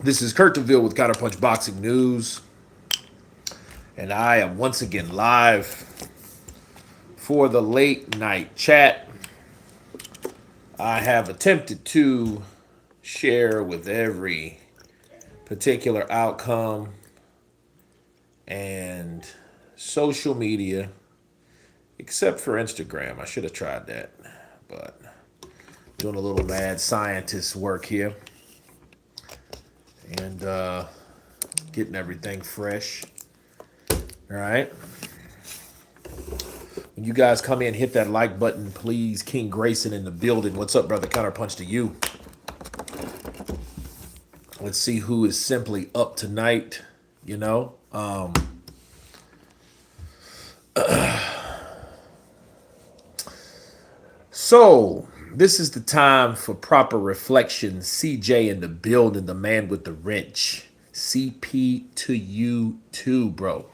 This is Kurt DeVille with Counterpunch Boxing News, and I am once again live for the late night chat. I have attempted to share with every particular outcome and social media, except for Instagram. I should have tried that, but doing a little mad scientist work here and getting everything fresh. All right. When you guys come in, hit that like button, please. King Grayson in the building. What's up, brother? Counterpunch to you. Let's see who is simply up tonight. You know, so this is the time for proper reflection. CJ in the building, the man with the wrench. CP to you too, bro.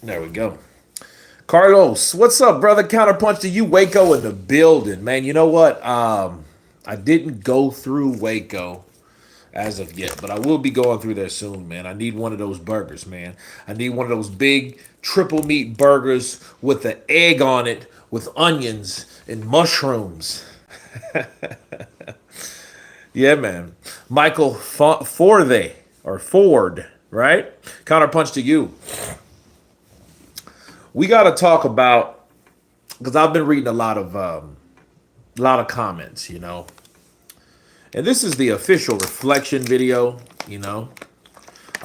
There we go. Carlos, what's up, brother? Counterpunch to you. Waco in the building, man. You know what? I didn't go through Waco as of yet, but I will be going through there soon, man. I need one of those burgers, man. I need one of those big triple meat burgers with the egg on it, with onions and mushrooms. Yeah, man. Michael Forde or Ford, right? Counterpunch to you. We got to talk about, because I've been reading a lot of comments, and this is the official reflection video. I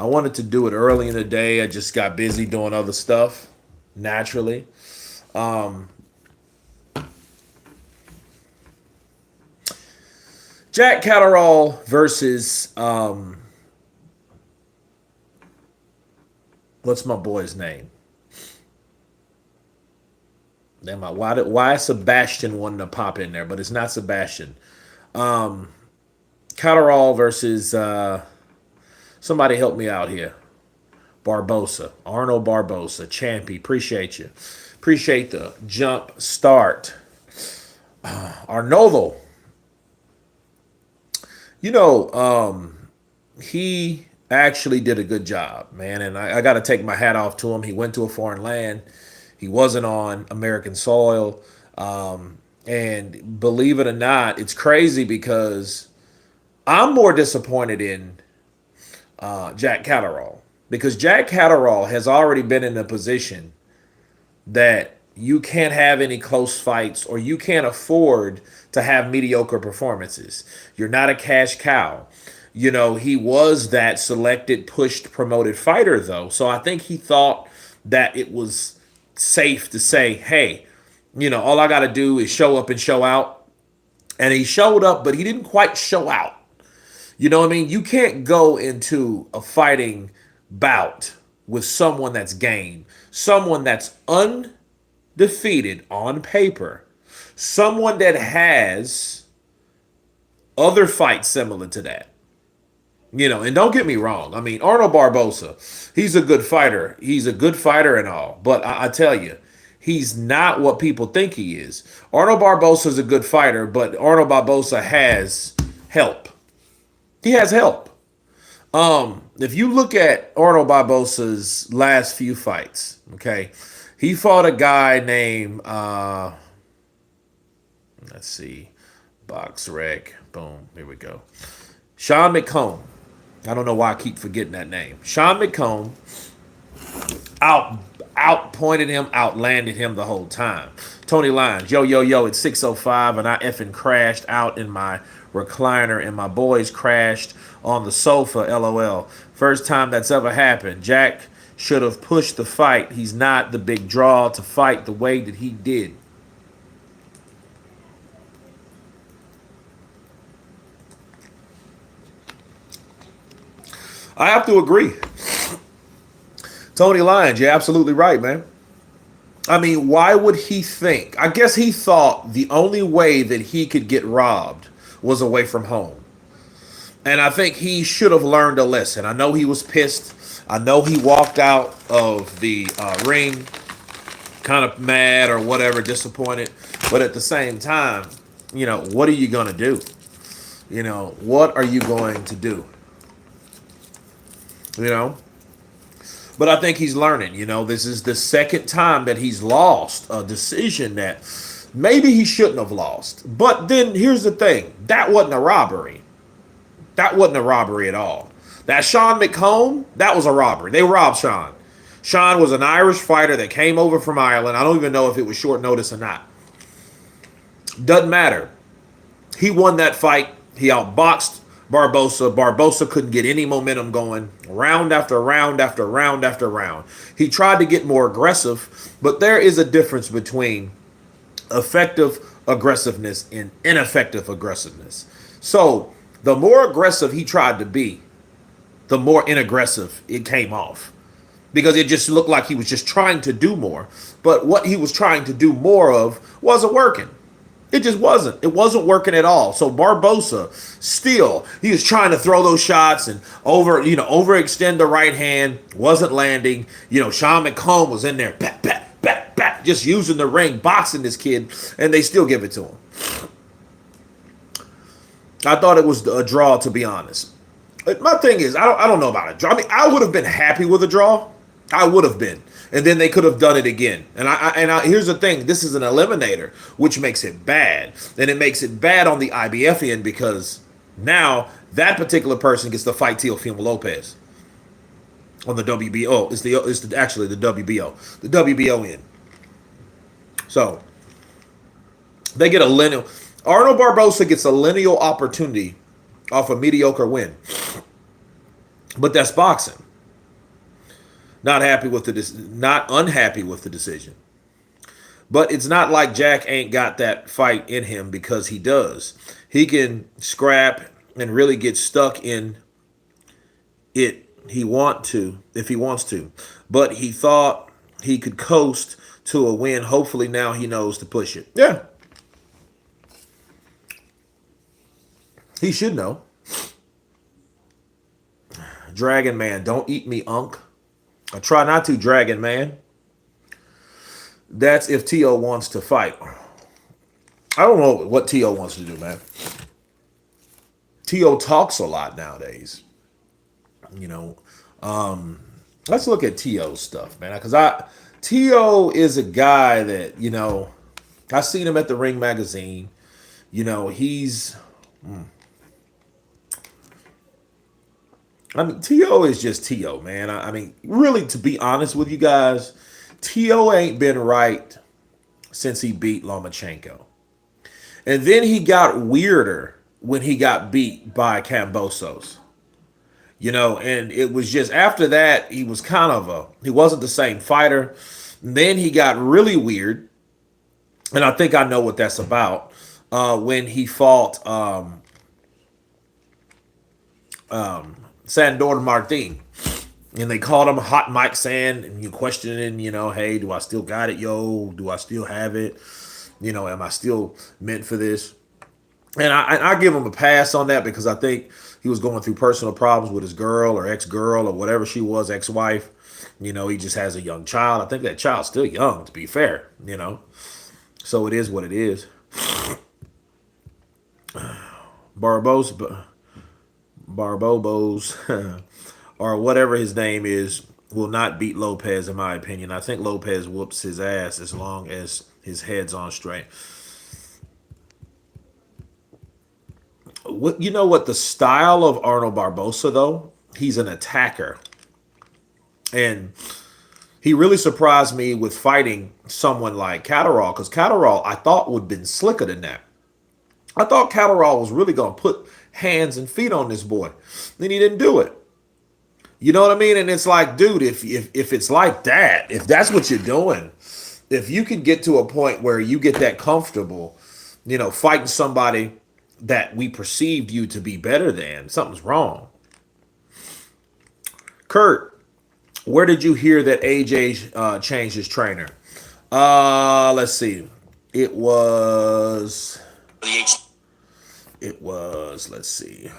wanted to do it early in the day. I just got busy doing other stuff naturally. Jack Catterall versus what's my boy's name? Damn, why Sebastian wanted to pop in there, but it's not Sebastian. Catterall versus somebody help me out here. Barbosa, Arnold Barbosa, Champy, appreciate you. Appreciate the jump start. Arnoldo, he actually did a good job, man, and I got to take my hat off to him. He went to a foreign land. He wasn't on American soil. And believe it or not, it's crazy because I'm more disappointed in Jack Catterall, because Jack Catterall has already been in a position that you can't have any close fights, or you can't afford to have mediocre performances. You're not a cash cow. He was that selected, pushed, promoted fighter, though. So I think he thought that it was safe to say, hey, all I got to do is show up and show out. And he showed up, but he didn't quite show out. You know what I mean? You can't go into a fighting bout with someone that's game, someone that's undefeated on paper, someone that has other fights similar to that. And don't get me wrong. I mean, Arnold Barbosa, he's a good fighter. He's a good fighter and all. But I tell you, he's not what people think he is. Arnold Barbosa is a good fighter, but Arnold Barbosa has help. He has help. If you look at Arnold Barbosa's last few fights, okay, he fought a guy named, let's see, Box Rec. Boom, here we go. Sean McComb. I don't know why I keep forgetting that name. Sean McComb outpointed him, outlanded him the whole time. Tony Lyons, yo, it's 6:05, and I effing crashed out in my recliner, and my boys crashed on the sofa, LOL. First time that's ever happened. Jack should have pushed the fight. He's not the big draw to fight the way that he did. I have to agree. Tony Lyons, you're absolutely right, man. I mean, why would he think? I guess he thought the only way that he could get robbed was away from home. And I think he should have learned a lesson. I know he was pissed. I know he walked out of the ring kind of mad or whatever, disappointed. But at the same time, what are you going to do? What are you going to do? You know? But I think he's learning. This is the second time that he's lost a decision that maybe he shouldn't have lost. But then here's the thing, that wasn't a robbery. That wasn't a robbery at all. That Sean McComb, that was a robbery. They robbed Sean. Sean was an Irish fighter that came over from Ireland. I don't even know if it was short notice or not. Doesn't matter. He won that fight. He outboxed Barbosa. Barbosa couldn't get any momentum going. Round after round after round after round. He tried to get more aggressive, but there is a difference between effective aggressiveness and ineffective aggressiveness. So the more aggressive he tried to be, the more inaggressive it came off. Because it just looked like he was just trying to do more. But what he was trying to do more of wasn't working. It just wasn't. It wasn't working at all. So Barbosa, still, he was trying to throw those shots and overextend the right hand, wasn't landing. Sean McComb was in there, bat, bat, bat, bat, just using the ring, boxing this kid, and they still give it to him. I thought it was a draw, to be honest. My thing is, I don't know about a draw. I mean, I would have been happy with a draw. I would have been. And then they could have done it again. And here's the thing. This is an eliminator, which makes it bad. And it makes it bad on the IBF end because now that particular person gets to fight Teofimo Lopez on the WBO. It's actually the WBO. The WBO end. So they get a lineal. Arnold Barbosa gets a lineal opportunity off a mediocre win. But that's boxing. Not unhappy with the decision. But it's not like Jack ain't got that fight in him, because he does. He can scrap and really get stuck in it if he wants to. But he thought he could coast to a win. Hopefully now he knows to push it. Yeah. He should know. Dragon Man, don't eat me, Unk. I try not to, Dragon Man. That's if T.O. wants to fight. I don't know what T.O. wants to do, man. T.O. talks a lot nowadays. Let's look at T.O.'s stuff, man. Because T.O. is a guy that, I seen him at the Ring magazine. He's... T.O. is just T.O., man. I mean, really, to be honest with you guys, T.O. ain't been right since he beat Lomachenko. And then he got weirder when he got beat by Kambosos. And it was just after that, he was he wasn't the same fighter. And then he got really weird. And I think I know what that's about. When he fought Sandor Martin, and they called him Hot Mike Sand, and you questioning, hey, do I still got it, yo? Do I still have it? Am I still meant for this? And I give him a pass on that, because I think he was going through personal problems with his girl or ex-girl or whatever she was, ex-wife. He just has a young child. I think that child's still young, to be fair, So it is what it is. Barbobos, or whatever his name is, will not beat Lopez, in my opinion. I think Lopez whoops his ass as long as his head's on straight. What the style of Arnold Barbosa, though? He's an attacker. And he really surprised me with fighting someone like Catterall, because Catterall, I thought, would have been slicker than that. I thought Catterall was really going to put hands and feet on this boy. Then he didn't do it. You know what I mean? And it's like, dude, if it's like that, if that's what you're doing, if you can get to a point where you get that comfortable, fighting somebody that we perceived you to be better than, something's wrong. Kurt, where did you hear that AJ changed his trainer? Let's see. It was. It was. Let's see.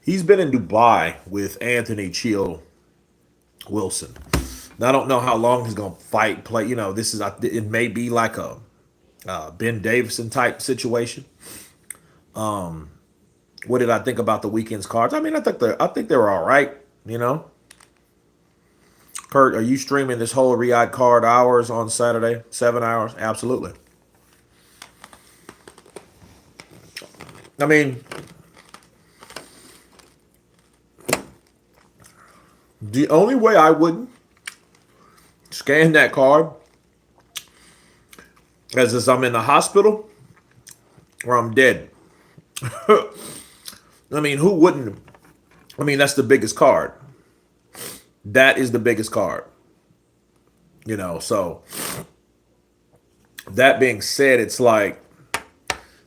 He's been in Dubai with Anthony Chill Wilson. Now, I don't know how long he's gonna fight. Play. This is. It may be like a Ben Davison type situation. What did I think about the weekend's cards? I mean, I think they were all right. You know, Kurt, are you streaming this whole Riyadh card hours on Saturday? 7 hours? Absolutely. I mean, the only way I wouldn't scan that card is I'm in the hospital or I'm dead. I mean, who wouldn't? I mean, that's the biggest card. That is the biggest card. So that being said, it's like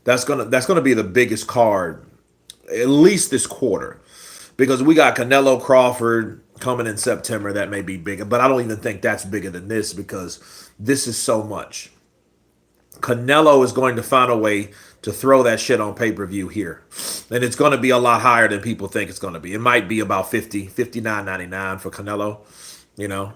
that's gonna be the biggest card, at least this quarter, because we got Canelo Crawford coming in September. That may be bigger, but I don't even think that's bigger than this because this is so much. Canelo is going to find a way to throw that shit on pay-per-view here. And it's going to be a lot higher than people think it's going to be. It might be about 50, 59.99 for Canelo, you know.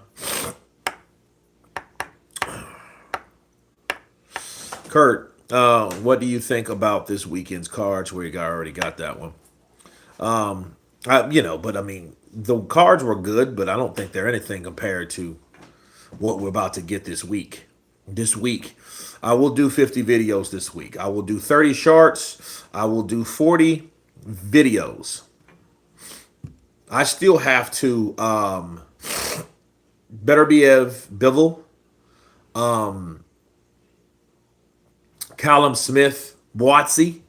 Kurt, what do you think about this weekend's cards? Already got that one. But I mean, the cards were good, but I don't think they're anything compared to what we're about to get this week. This week, I will do 50 videos this week. I will do 30 shorts. I will do 40 videos. I still have to Beterbiev Bivol, Callum Smith, Boatsy.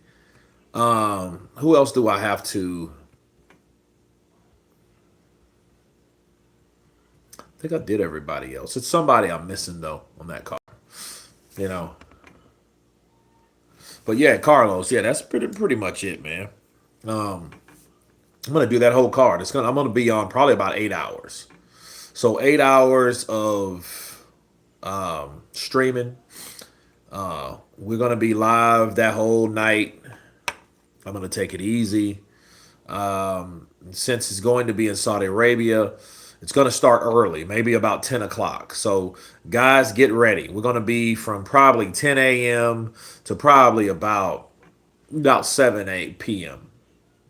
Who else do I have to? I think I did everybody else. It's somebody I'm missing though on that card. You know. But yeah, Carlos. Yeah, that's pretty much it, man. I'm gonna do that whole card. I'm gonna be on probably about 8 hours. So 8 hours of streaming. We're gonna be live that whole night. I'm gonna take it easy. Since it's going to be in Saudi Arabia, it's going to start early, maybe about 10 o'clock. So, guys, get ready. We're going to be from probably 10 a.m. to probably about 7, 8 p.m.,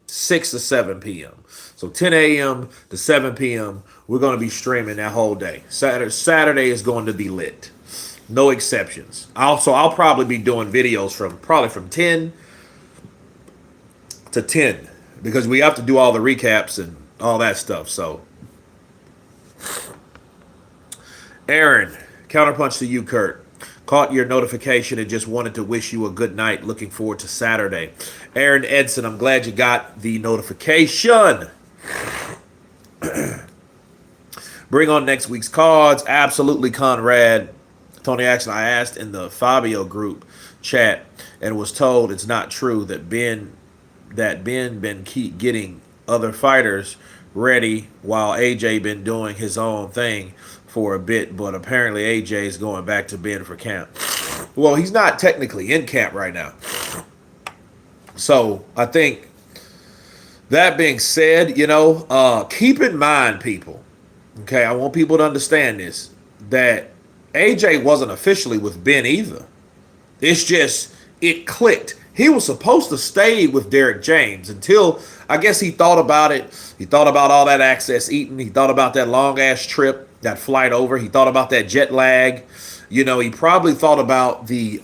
6 to 7 p.m. So, 10 a.m. to 7 p.m., we're going to be streaming that whole day. Saturday is going to be lit. No exceptions. I'll probably be doing videos from 10 to 10 because we have to do all the recaps and all that stuff. So, Aaron, counterpunch to you, Kurt. Caught your notification and just wanted to wish you a good night. Looking forward to Saturday. Aaron Edson, I'm glad you got the notification. Bring on next week's cards. Absolutely, Conrad. Tony Action, I asked in the Fabio group chat and was told it's not true that Ben been keep getting other fighters ready while AJ been doing his own thing for a bit, but apparently AJ is going back to Ben for camp. Well, he's not technically in camp right now. So I think that being said, keep in mind, people, okay, I want people to understand this, that AJ wasn't officially with Ben either. It's just, it clicked. He was supposed to stay with Derek James until, I guess he thought about it. He thought about all that access eating. He thought about that long-ass trip, that flight over. He thought about that jet lag. He probably thought about the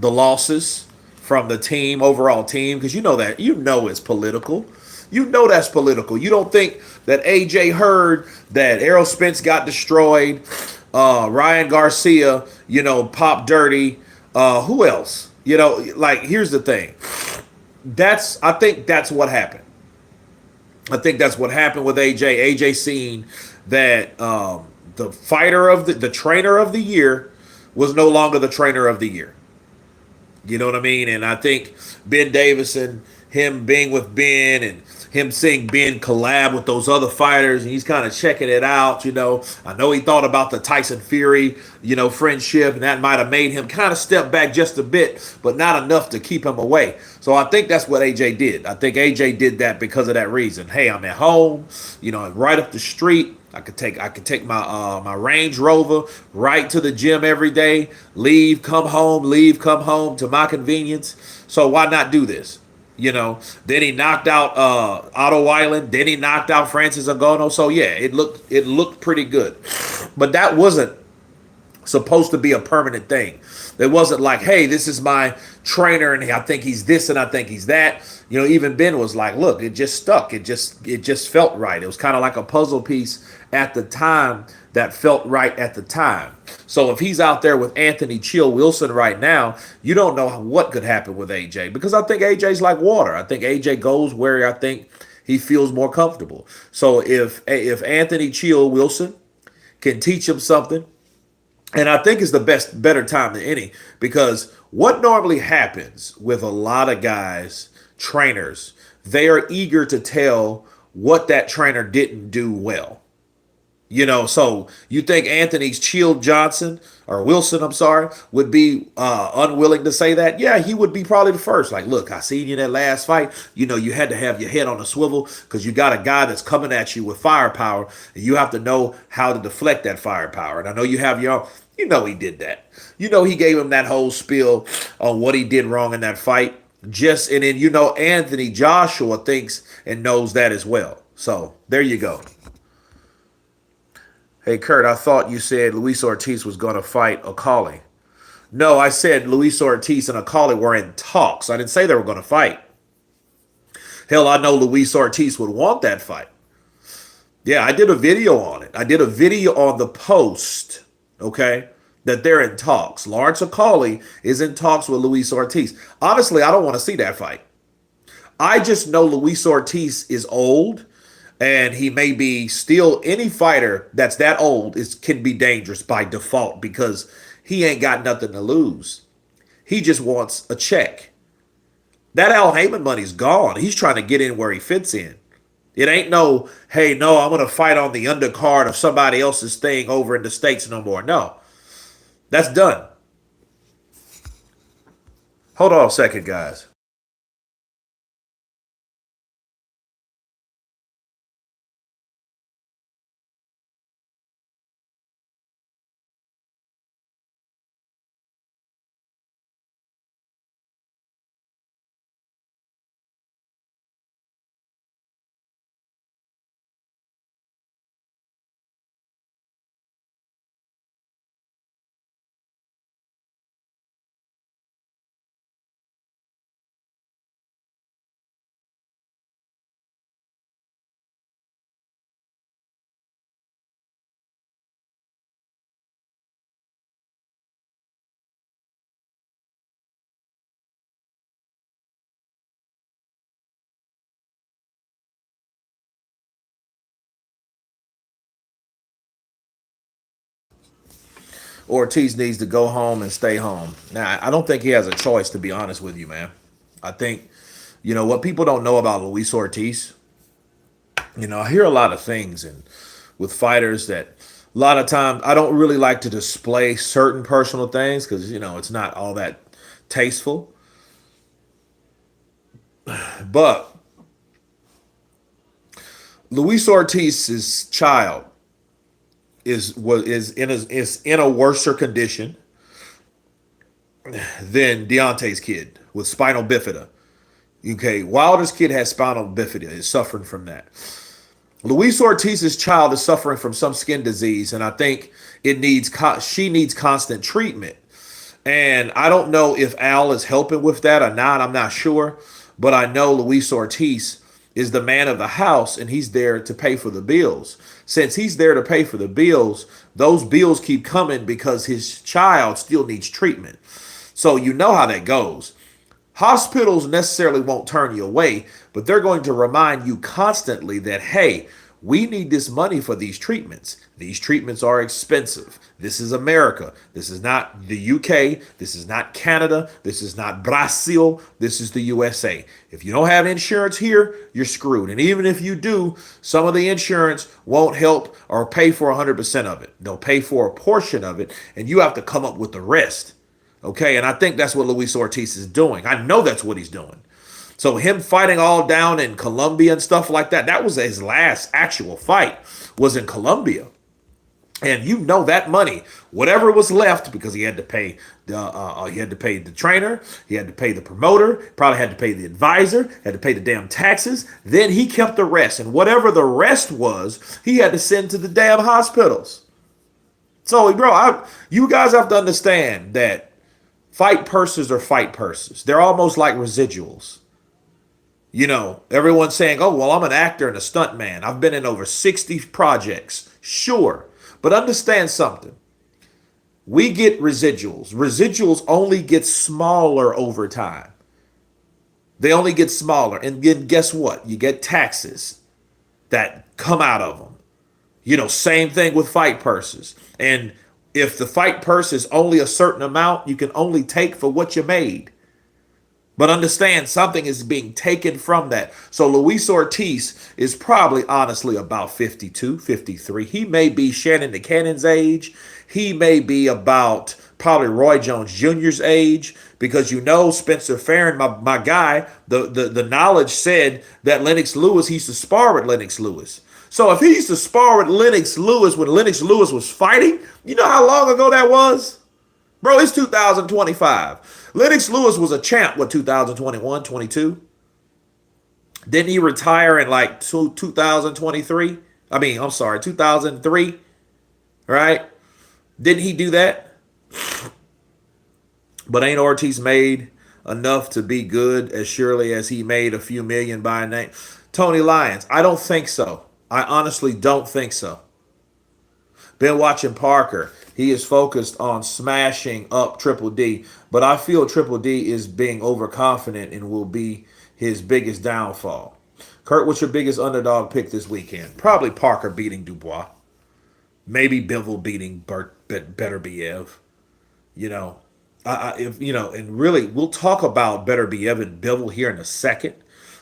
losses from the team, overall team, because it's political. You know that's political. You don't think that AJ heard that Errol Spence got destroyed, Ryan Garcia, popped dirty. Who else? Like here's the thing. I think that's what happened. I think that's what happened with AJ. AJ seen that the fighter of the trainer of the year was no longer the trainer of the year. You know what I mean? And I think Ben Davison, him being with Ben and him seeing Ben collab with those other fighters, and he's kind of checking it out. I know he thought about the Tyson Fury, friendship, and that might have made him kind of step back just a bit, but not enough to keep him away. So I think that's what AJ did. I think AJ did that because of that reason. Hey, I'm at home, right up the street. I could take my Range Rover right to the gym every day. Leave, come home to my convenience. So why not do this? Then he knocked out Otto Weiland. Then he knocked out Francis Ngannou. So yeah, it looked pretty good, but that wasn't supposed to be a permanent thing. It wasn't like, hey, this is my trainer, and I think he's this, and I think he's that. Even Ben was like, look, it just stuck. It just felt right. It was kind of like a puzzle piece at the time that felt right at the time. So if he's out there with Anthony Chill Wilson right now, you don't know what could happen with AJ, because I think AJ's like water. I think AJ goes where I think he feels more comfortable. So if Anthony Chill Wilson can teach him something, and I think it's better time than any, because what normally happens with a lot of guys, trainers, they are eager to tell what that trainer didn't do well. So you think Anthony's Chill Johnson or Wilson, I'm sorry, would be unwilling to say that? Yeah, he would be probably the first. Like, look, I seen you in that last fight. You had to have your head on a swivel because you got a guy that's coming at you with firepower, and you have to know how to deflect that firepower. And I know you have your own. He did that. He gave him that whole spiel on what he did wrong in that fight. And then Anthony Joshua thinks and knows that as well. So there you go. Hey, Kurt, I thought you said Luis Ortiz was going to fight Akali. No, I said Luis Ortiz and Akali were in talks. I didn't say they were going to fight. Hell, I know Luis Ortiz would want that fight. Yeah, I did a video on it. I did a video on the post, okay, that they're in talks. Lawrence Akali is in talks with Luis Ortiz. Honestly, I don't want to see that fight. I just know Luis Ortiz is old, and he may be still any fighter that's that old can be dangerous by default because he ain't got nothing to lose. He just wants a check. That Al Heyman money's gone. He's trying to get in where he fits in. It ain't no, hey, no, I'm going to fight on the undercard of somebody else's thing over in the States no more. No, that's done. Hold on a second, guys. Ortiz needs to go home and stay home. Now, I don't think he has a choice, to be honest with you, man. I think, what people don't know about Luis Ortiz, I hear a lot of things and with fighters that a lot of times I don't really like to display certain personal things because, it's not all that tasteful. But Luis Ortiz's child is in a worser condition than Deontay's kid with spinal bifida. Okay, Wilder's kid has spinal bifida, is suffering from that. Luis Ortiz's child is suffering from some skin disease, and I think she needs constant treatment. And I don't know if Al is helping with that or not. I'm not sure, but I know Luis Ortiz is the man of the house, and he's there to pay for the bills. Since he's there to pay for the bills, those bills keep coming because his child still needs treatment. So you know how that goes. Hospitals necessarily won't turn you away, but they're going to remind you constantly that, hey, we need this money for these treatments. These treatments are expensive. This is America. This is not the UK. This is not Canada. This is not Brazil. This is the USA. If you don't have insurance here, you're screwed. And even if you do, some of the insurance won't help or pay for 100% of it. They'll pay for a portion of it, and you have to come up with the rest. Okay, and I think that's what Luis Ortiz is doing. I know that's what he's doing. So him fighting all down in Colombia and stuff like that, that was his last actual fight, was in Colombia. And you know that money, whatever was left, because he had to pay the trainer, he had to pay the promoter, probably had to pay the advisor, had to pay the damn taxes. Then he kept the rest, and whatever the rest was, he had to send to the damn hospitals. So, bro, you guys have to understand that fight purses are fight purses. They're almost like residuals. You know, everyone's saying, oh, well, I'm an actor and a stunt man. I've been in over 60 projects. Sure. But understand something. We get residuals. Residuals only get smaller over time. They only get smaller. And then guess what? You get taxes that come out of them. You know, same thing with fight purses. And if the fight purse is only a certain amount, you can only take for what you made. But understand, something is being taken from that. So Luis Ortiz is probably honestly about 52, 53. He may be Shannon the Cannon's age. He may be about probably Roy Jones Jr.'s age, because you know Spencer Farron, my guy, the knowledge said that Lennox Lewis, he used to spar with Lennox Lewis. So if he used to spar with Lennox Lewis when Lennox Lewis was fighting, you know how long ago that was? Bro, it's 2025. Lennox Lewis was a champ, what, 2021, 22? Didn't he retire in like 2023? I'm sorry, 2003, right? Didn't he do that? But ain't Ortiz made enough to be good as surely as he made a few million by name? Tony Lyons, I don't think so. I honestly don't think so. Been watching Parker. He is focused on smashing up Triple D, but I feel Triple D is being overconfident and will be his biggest downfall. Kurt, what's your biggest underdog pick this weekend? Probably Parker beating Dubois. Maybe Bivol beating Beterbiev. You know, if you know, and really, we'll talk about Beterbiev and Bivol here in a second.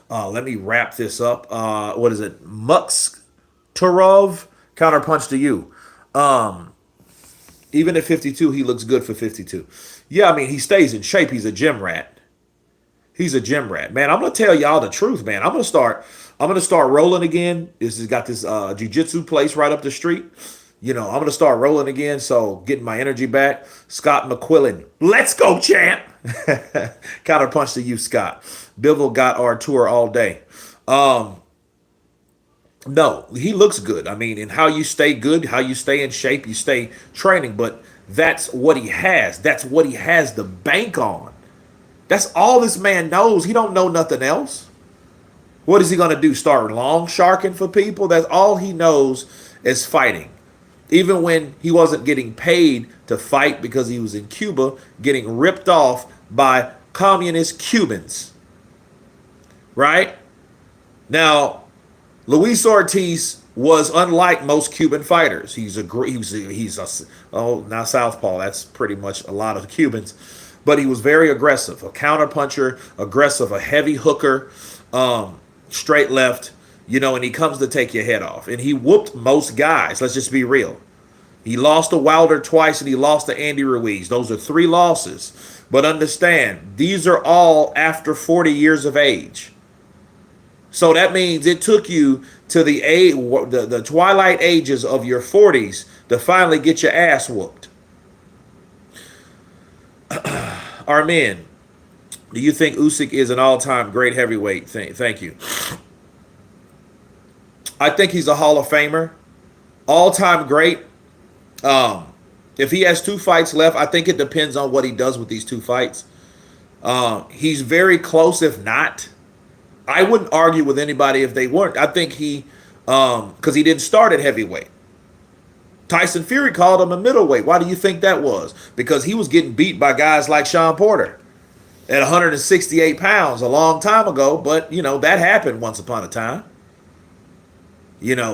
Let me wrap this up. What is it? Muxtarov, counterpunch to you. Even at 52, he looks good for 52. Yeah, I mean, he stays in shape. He's a gym rat. He's a gym rat. Man, I'm gonna tell y'all the truth, man. I'm gonna start rolling again. This has got this jiu-jitsu place right up the street. You know, I'm gonna start rolling again, so getting my energy back. Scott McQuillan, let's go, champ. Counterpunch to you, Scott. Bivol got our tour all day. No, he looks good. I mean, and how you stay good, how you stay in shape, you stay training, but that's what he has. That's what he has to bank on. That's all this man knows. He don't know nothing else. What is he going to do? Start long sharking for people? That's all he knows is fighting. Even when he wasn't getting paid to fight because he was in Cuba, getting ripped off by communist Cubans. Right? Now, Luis Ortiz was unlike most Cuban fighters. He's now southpaw. That's pretty much a lot of Cubans, but he was very aggressive, a counterpuncher, aggressive, a heavy hooker, straight left. You know, and he comes to take your head off. And he whooped most guys. Let's just be real. He lost to Wilder twice, and he lost to Andy Ruiz. Those are 3 losses. But understand, these are all after 40 years of age. So that means it took you to the twilight ages of your 40s to finally get your ass whooped. Armin, do you think Usyk is an all-time great heavyweight? Thank you. I think he's a Hall of Famer. All-time great. If he has 2 fights left, I think it depends on what he does with these 2 fights. He's very close, if not. I wouldn't argue with anybody if they weren't. I think he, because he didn't start at heavyweight. Tyson Fury called him a middleweight. Why do you think that was? Because he was getting beat by guys like Sean Porter at 168 pounds a long time ago. But, that happened once upon a time.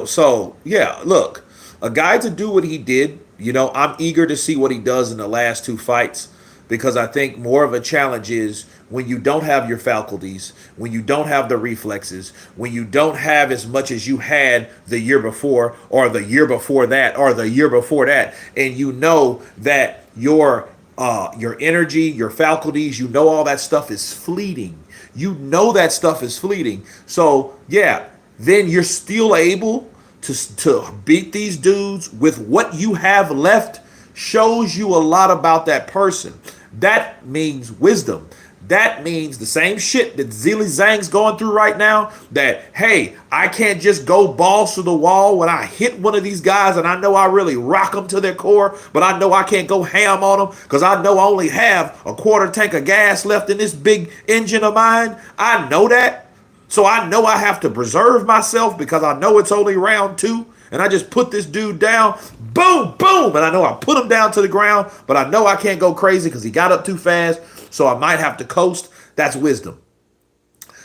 So yeah, look, a guy to do what he did, I'm eager to see what he does in the last two fights because I think more of a challenge is when you don't have your faculties, when you don't have the reflexes, when you don't have as much as you had the year before or the year before that or the year before that, and you know that your energy, your faculties, all that stuff is fleeting. You know that stuff is fleeting. So yeah, then you're still able to beat these dudes with what you have left shows you a lot about that person. That means wisdom. That means the same shit that Zili Zhang's going through right now. That, hey, I can't just go balls to the wall when I hit one of these guys and I know I really rock them to their core, but I know I can't go ham on them because I know I only have a quarter tank of gas left in this big engine of mine. I know that. So I know I have to preserve myself because I know it's only round two. And I just put this dude down, boom, boom. And I know I put him down to the ground, but I know I can't go crazy because he got up too fast. So I might have to coast. That's wisdom.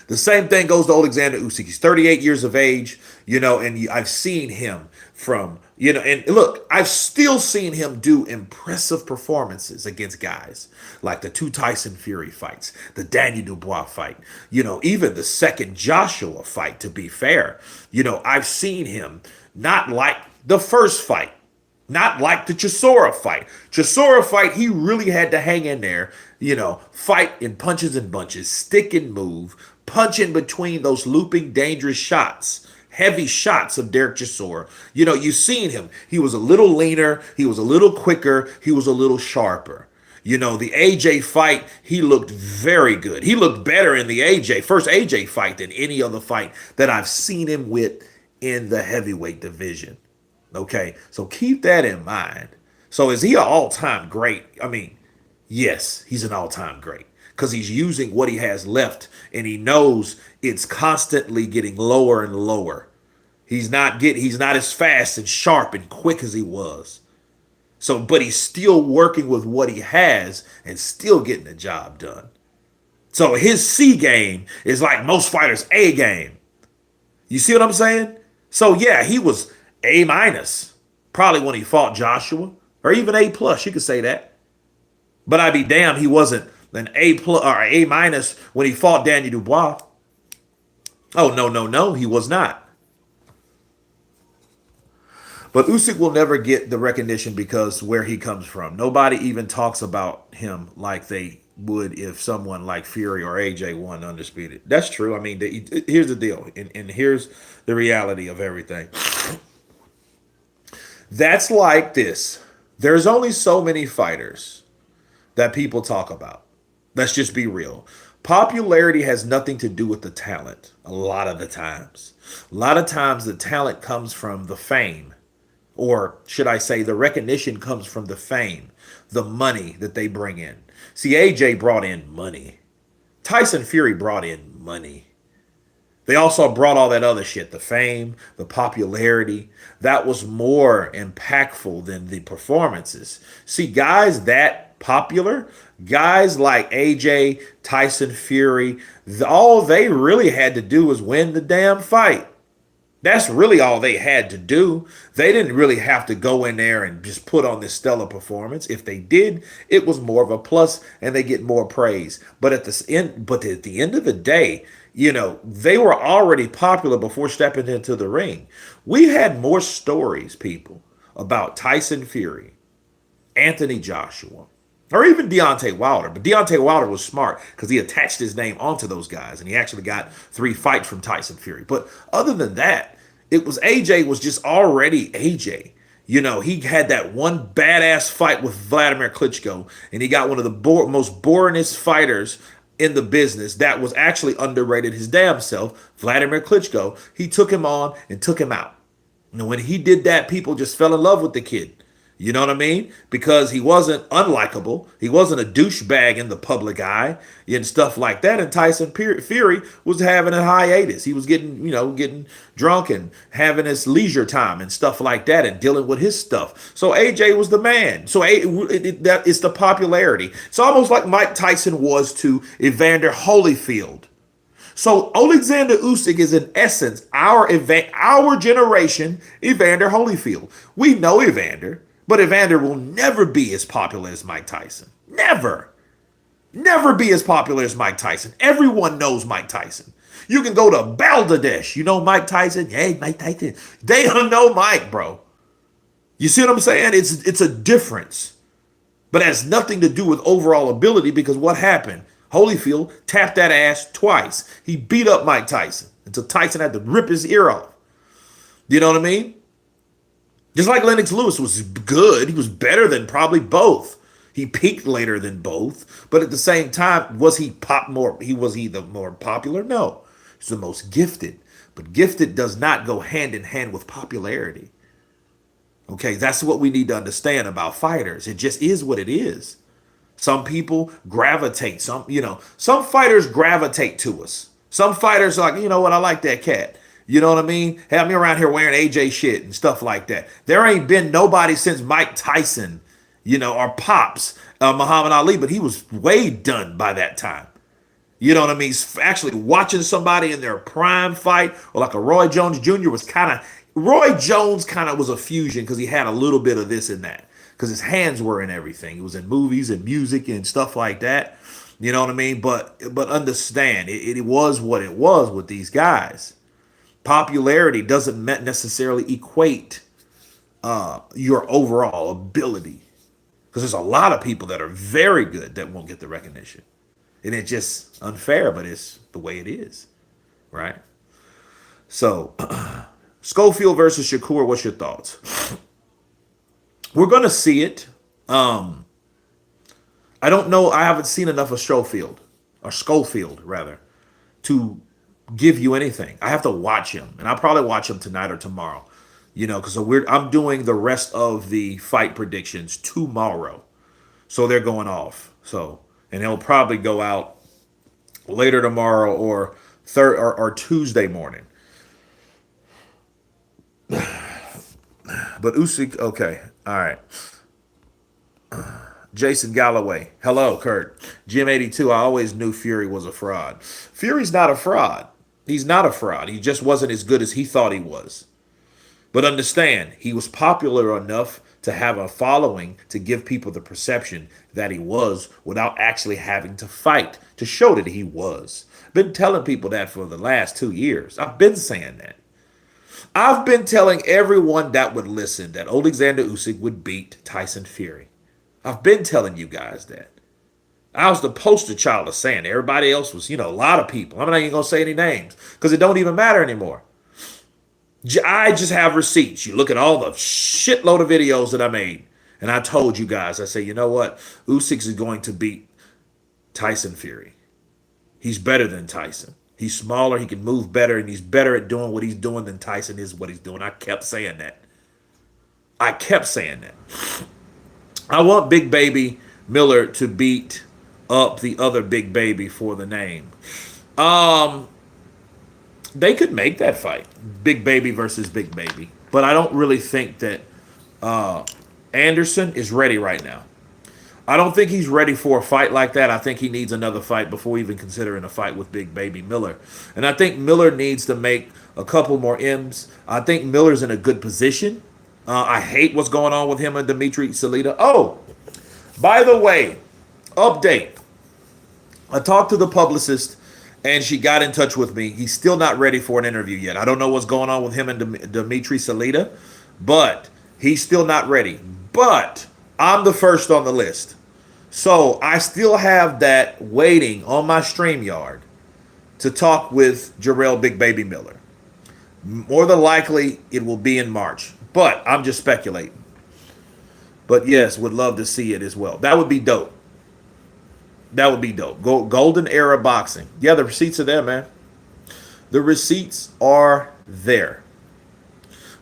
The same thing goes to Alexander Usyk. He's 38 years of age, and I've seen him from, and look, I've still seen him do impressive performances against guys like the two Tyson Fury fights, the Daniel Dubois fight, even the second Joshua fight, to be fair. I've seen him not like the first fight, not like the Chisora fight. Chisora fight, he really had to hang in there, fight in punches and bunches, stick and move, punch in between those looping dangerous shots, heavy shots of Derek Chisora. You've seen him. He was a little leaner. He was a little quicker. He was a little sharper. The AJ fight, he looked very good. He looked better in the first AJ fight than any other fight that I've seen him with in the heavyweight division. Okay, so keep that in mind. So is he an all-time great? I mean, yes, he's an all-time great because he's using what he has left and he knows it's constantly getting lower and lower. He's not as fast and sharp and quick as he was. So, but he's still working with what he has and still getting the job done. So his C game is like most fighters' A game. You see what I'm saying? So yeah, he was A minus probably when he fought Joshua, or even A plus. You could say that. But I'd be damned he wasn't an A plus or A minus when he fought Daniel Dubois. Oh no, he was not. But Usyk will never get the recognition because where he comes from. Nobody even talks about him like they would if someone like Fury or AJ won undisputed. That's true. I mean, here's the deal, and here's the reality of everything. That's like this. There's only so many fighters that people talk about. Let's just be real. Popularity has nothing to do with the talent a lot of the times. A lot of times the talent comes from the fame. Or should I say the recognition comes from the fame, the money that they bring in. See, AJ brought in money. Tyson Fury brought in money. They also brought all that other shit, the fame, the popularity. That was more impactful than the performances. See, guys that popular, guys like AJ, Tyson Fury, all they really had to do was win the damn fight. That's really all they had to do. They didn't really have to go in there and just put on this stellar performance. If they did, it was more of a plus and they get more praise. But at the end of the day, they were already popular before stepping into the ring. We had more stories, people, about Tyson Fury, Anthony Joshua, or even Deontay Wilder. But Deontay Wilder was smart because he attached his name onto those guys, and he actually got 3 fights from Tyson Fury. But other than that, it was AJ was just already AJ. He had that one badass fight with Vladimir Klitschko, and he got one of the most boringest fighters in the business that was actually underrated his damn self, Vladimir Klitschko. He took him on and took him out. And when he did that, people just fell in love with the kid. You know what I mean? Because he wasn't unlikable. He wasn't a douchebag in the public eye and stuff like that. And Fury was having a hiatus. He was getting drunk and having his leisure time and stuff like that and dealing with his stuff. So AJ was the man. So that is the popularity. It's almost like Mike Tyson was to Evander Holyfield. So Alexander Usyk is in essence our generation Evander Holyfield. We know Evander, but Evander will never be as popular as Mike Tyson. Never. Never be as popular as Mike Tyson. Everyone knows Mike Tyson. You can go to Bangladesh. You know Mike Tyson? Hey, Mike Tyson. They don't know Mike, bro. You see what I'm saying? It's a difference. But it has nothing to do with overall ability because what happened? Holyfield tapped that ass twice. He beat up Mike Tyson until Tyson had to rip his ear off. You know what I mean? Just like Lennox Lewis was good. He was better than probably both. He peaked later than both. But at the same time, was he the more popular? No. He's the most gifted. But gifted does not go hand in hand with popularity. Okay, that's what we need to understand about fighters. It just is what it is. Some people gravitate. Some fighters gravitate to us. Some fighters are like, you know what, I like that cat. You know what I mean? Have me around here wearing AJ shit and stuff like that. There ain't been nobody since Mike Tyson, or Pops, Muhammad Ali, but he was way done by that time. You know what I mean? Actually watching somebody in their prime fight, or like a Roy Jones Jr. Roy Jones kind of was a fusion because he had a little bit of this and that. Because his hands were in everything. He was in movies and music and stuff like that. You know what I mean? But understand, it was what it was with these guys. Popularity doesn't necessarily equate your overall ability. Because there's a lot of people that are very good that won't get the recognition. And it's just unfair, but it's the way it is. Right? So, Schofield versus Shakur, what's your thoughts? We're going to see it. I don't know. I haven't seen enough of Schofield rather, to give you anything. I have to watch him, and I'll probably watch him tonight or tomorrow, because I'm doing the rest of the fight predictions tomorrow. So they're going off. And they'll probably go out later tomorrow or Tuesday morning. But Usyk, okay. All right. Jason Galloway. Hello, Kurt. Jim 82. I always knew Fury was a fraud. Fury's not a fraud. He's not a fraud. He just wasn't as good as he thought he was. But understand, he was popular enough to have a following to give people the perception that he was without actually having to fight to show that he was. Been telling people that for the last 2 years. I've been saying that. I've been telling everyone that would listen that Alexander Usyk would beat Tyson Fury. I've been telling you guys that. I was the poster child of saying it. Everybody else was, a lot of people. I'm not even going to say any names because it don't even matter anymore. I just have receipts. You look at all the shitload of videos that I made. And I told you guys, I say, you know what? Usyk is going to beat Tyson Fury. He's better than Tyson. He's smaller, he can move better, and he's better at doing what he's doing than Tyson is what he's doing. I kept saying that. I want Big Baby Miller to beat up the other Big Baby for the name. They could make that fight, Big Baby versus Big Baby. But I don't really think that Anderson is ready right now. I don't think he's ready for a fight like that. I think he needs another fight before even considering a fight with Big Baby Miller. And I think Miller needs to make a couple more M's. I think Miller's in a good position. I hate what's going on with him and Dimitri Salita. Oh, by the way, update. I talked to the publicist, and she got in touch with me. He's still not ready for an interview yet. I don't know what's going on with him and Dimitri Salita, but he's still not ready. But I'm the first on the list. So I still have that waiting on my StreamYard to talk with Jarrell Big Baby Miller. More than likely, it will be in March. But I'm just speculating. But yes, would love to see it as well. That would be dope. Golden era boxing. Yeah, the receipts are there, man. The receipts are there.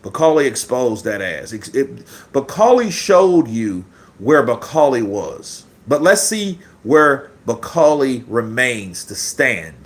Bacali exposed that ass. Bacali showed you where Bacali was. But let's see where Bacali remains to stand.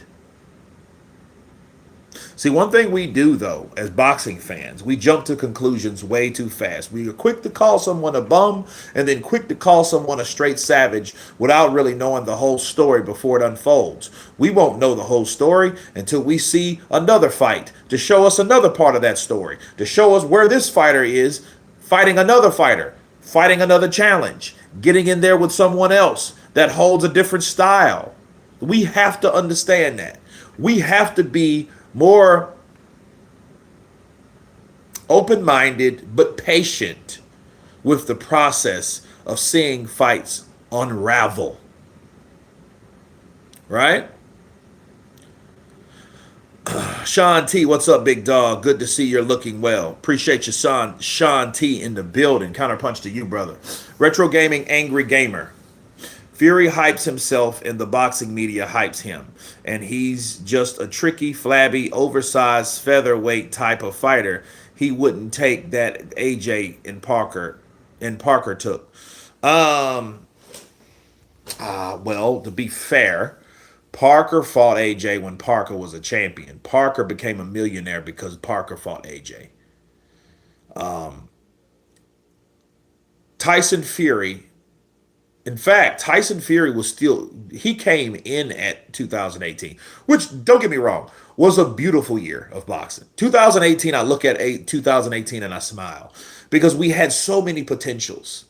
See, one thing we do, though, as boxing fans, we jump to conclusions way too fast. We are quick to call someone a bum and then quick to call someone a straight savage without really knowing the whole story before it unfolds. We won't know the whole story until we see another fight to show us another part of that story, to show us where this fighter is fighting another fighter, fighting another challenge, getting in there with someone else that holds a different style. We have to understand that. We have to be more open minded but patient with the process of seeing fights unravel. Right? Sean T, what's up, big dog? Good to see you're looking well. Appreciate you, son. Sean T in the building. Counterpunch to you, brother. Retro Gaming Angry Gamer. Fury hypes himself and the boxing media hypes him. And he's just a tricky, flabby, oversized, featherweight type of fighter. He wouldn't take that AJ and Parker took. Well, to be fair, Parker fought AJ when Parker was a champion. Parker became a millionaire because Parker fought AJ. Tyson Fury, in fact, Tyson Fury he came in at 2018, which, don't get me wrong, was a beautiful year of boxing. 2018, I look at 2018 and I smile because we had so many potentials.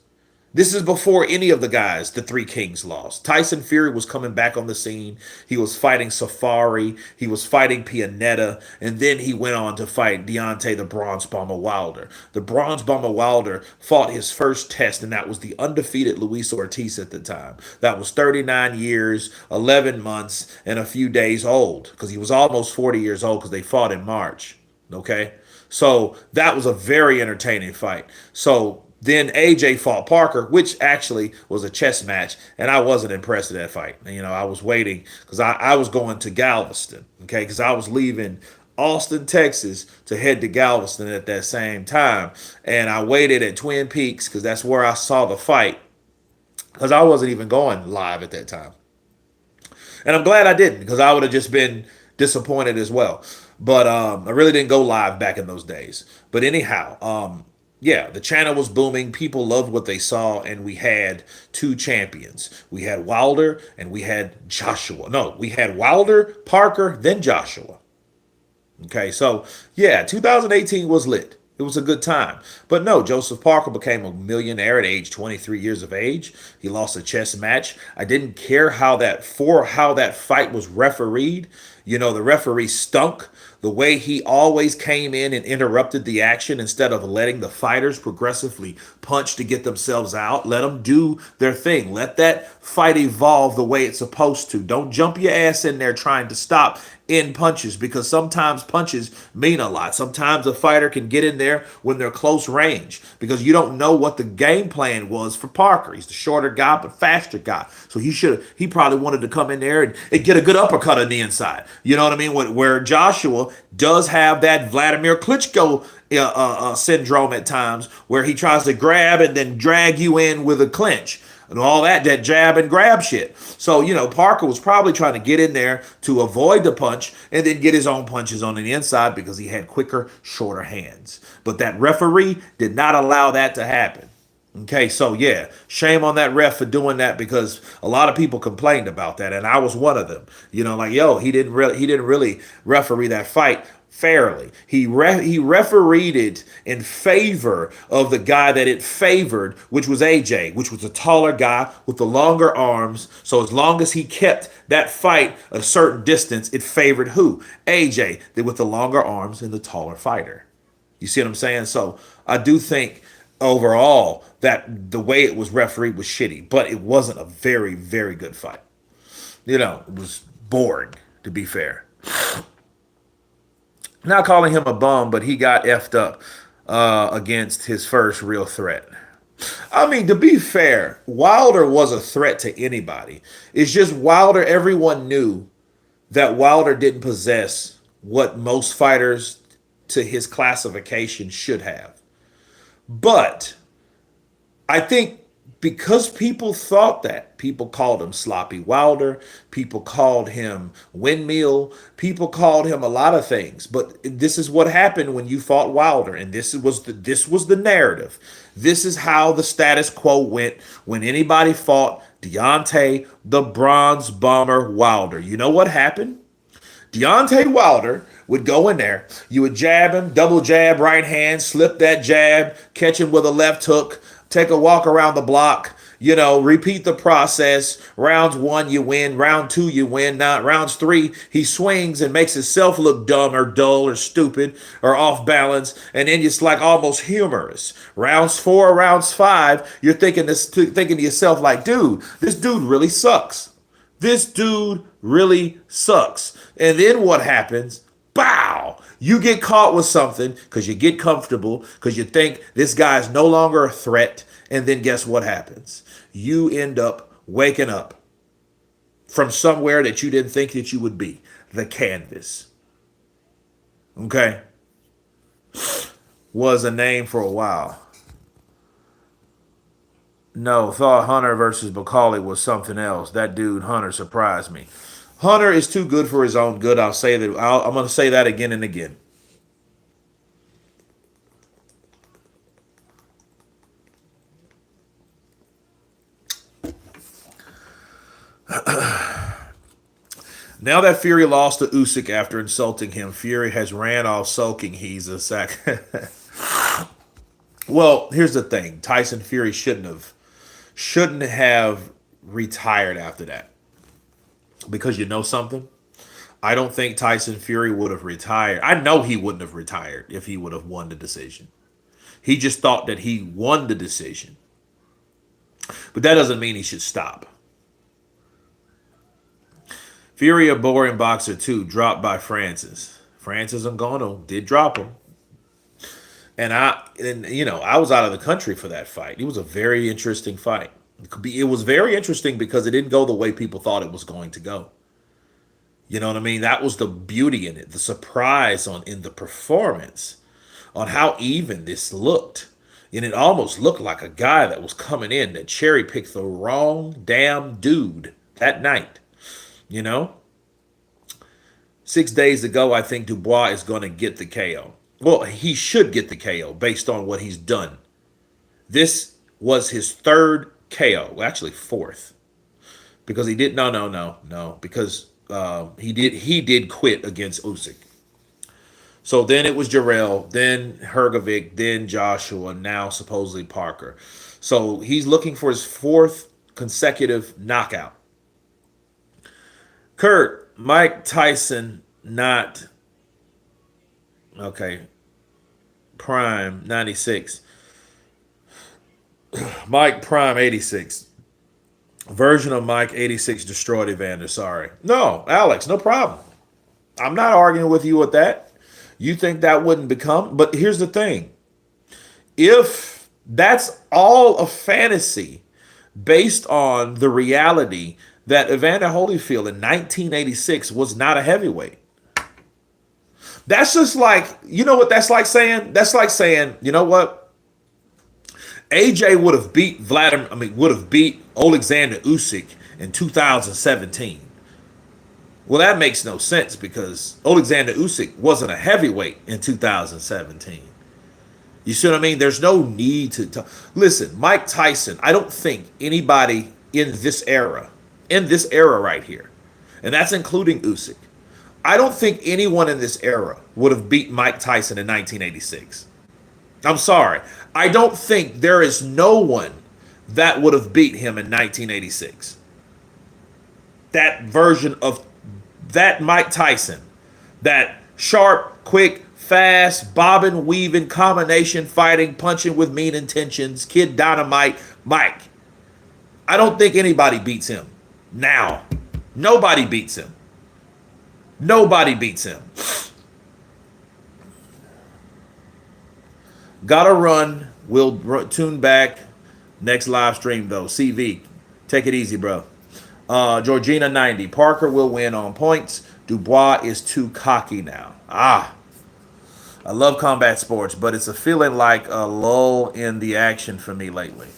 This is before any of the guys, the Three Kings, lost. Tyson Fury was coming back on the scene. He was fighting Safari. He was fighting Pianetta. And then he went on to fight Deontay the Bronze Bomber Wilder. The Bronze Bomber Wilder fought his first test, and that was the undefeated Luis Ortiz at the time. That was 39 years, 11 months, and a few days old because he was almost 40 years old because they fought in March. Okay? So that was a very entertaining fight. So then AJ fought Parker, which actually was a chess match, and I wasn't impressed with that fight. I was waiting because I was going to Galveston, okay, because I was leaving Austin, Texas to head to Galveston at that same time, and I waited at Twin Peaks because that's where I saw the fight because I wasn't even going live at that time. And I'm glad I didn't because I would have just been disappointed as well. But I really didn't go live back in those days. But anyhow, yeah, the channel was booming. People loved what they saw, and we had two champions. We had Wilder and we had Joshua. No, we had Wilder, Parker, then Joshua. Okay, so yeah, 2018 was lit. It was a good time. But no, Joseph Parker became a millionaire at age 23 years of age. He lost a chess match. I didn't care how that fight was refereed. The referee stunk. The way he always came in and interrupted the action instead of letting the fighters progressively punch to get themselves out. Let them do their thing. Let that fight evolve the way it's supposed to. Don't jump your ass in there trying to stop in punches because sometimes punches mean a lot. Sometimes a fighter can get in there when they're close range because you don't know what the game plan was for Parker. He's the shorter guy but faster guy. So he probably wanted to come in there and get a good uppercut on the inside. You know what I mean? Where Joshua does have that Vladimir Klitschko syndrome at times where he tries to grab and then drag you in with a clinch. And all that jab and grab shit. So, Parker was probably trying to get in there to avoid the punch and then get his own punches on the inside because he had quicker, shorter hands. But that referee did not allow that to happen. Okay, so yeah, shame on that ref for doing that because a lot of people complained about that, and I was one of them. He didn't really referee that fight fairly. He refereed it in favor of the guy that it favored, which was AJ, which was a taller guy with the longer arms. So as long as he kept that fight a certain distance, it favored who? AJ, with the longer arms and the taller fighter. You see what I'm saying? So I do think overall that the way it was refereed was shitty, but it wasn't a very, very good fight. It was boring, to be fair. Not calling him a bum, but he got effed up against his first real threat. I mean, to be fair, Wilder was a threat to anybody. It's just Wilder, everyone knew that Wilder didn't possess what most fighters to his classification should have. But I think because people thought that, people called him Sloppy Wilder, people called him Windmill, people called him a lot of things. But this is what happened when you fought Wilder, and this was the narrative. This is how the status quo went when anybody fought Deontay the Bronze Bomber Wilder. You know what happened? Deontay Wilder would go in there. You would jab him, double jab, right hand, slip that jab, catch him with a left hook, take a walk around the block, repeat the process. Rounds 1, you win. Round 2, you win. Now, rounds 3, he swings and makes himself look dumb or dull or stupid or off balance. And then it's like almost humorous. Rounds 4, rounds 5, you're thinking to yourself like, dude, this dude really sucks. This dude really sucks. And then what happens? Bow! You get caught with something because you get comfortable, because you think this guy is no longer a threat. And then guess what happens? You end up waking up from somewhere that you didn't think that you would be. The canvas. Okay? Was a name for a while. No, thought Hunter versus Bacali was something else. That dude, Hunter, surprised me. Hunter is too good for his own good. I'll say that. I'm going to say that again and again. Now that Fury lost to Usyk after insulting him, Fury has ran off sulking. He's a sack. Well, here's the thing. Tyson Fury shouldn't have retired after that. Because you know something? I don't think Tyson Fury would have retired. I know he wouldn't have retired if he would have won the decision. He just thought that he won the decision. But that doesn't mean he should stop. Fury, a boring boxer too, dropped by Francis. Francis Ngannou did drop him. And I was out of the country for that fight. It was a very interesting fight. It was very interesting because it didn't go the way people thought it was going to go. You know what I mean? That was the beauty in it, the surprise in the performance, on how even this looked. And it almost looked like a guy that was coming in that cherry picked the wrong damn dude that night. 6 days ago, I think Dubois is going to get the KO. Well, he should get the KO based on what he's done. This was his third KO, well, actually fourth, because he did because he did quit against Usyk. So then it was Jarrell, then Hergovic, then Joshua, now supposedly Parker. So he's looking for his fourth consecutive knockout. Kurt, Mike Tyson, not okay. Prime 96. Mike Prime 86. Version of Mike 86 destroyed Evander. Sorry. No, Alex, no problem. I'm not arguing with you with that. You think that wouldn't become, but here's the thing. If that's all a fantasy based on the reality that Evander Holyfield in 1986 was not a heavyweight. That's just like, you know what that's like saying? That's like saying, you know what? AJ would have beat Alexander Usyk in 2017. Well, that makes no sense because Alexander Usyk wasn't a heavyweight in 2017. You see what I mean? There's no need to listen, Mike Tyson, I don't think anybody in this era right here, and that's including Usyk, I don't think anyone in this era would have beat Mike Tyson in 1986. I'm sorry. I don't think there is no one that would have beat him in 1986. That version of that Mike Tyson, that sharp, quick, fast, bobbing, weaving, combination fighting, punching with mean intentions, Kid Dynamite Mike. I don't think anybody beats him now. Nobody beats him. Nobody beats him. Gotta run. We'll tune back next live stream though. CV, take it easy, bro. Georgina 90. Parker will win on points. Dubois is too cocky now. I love combat sports, but it's a feeling like a lull in the action for me lately.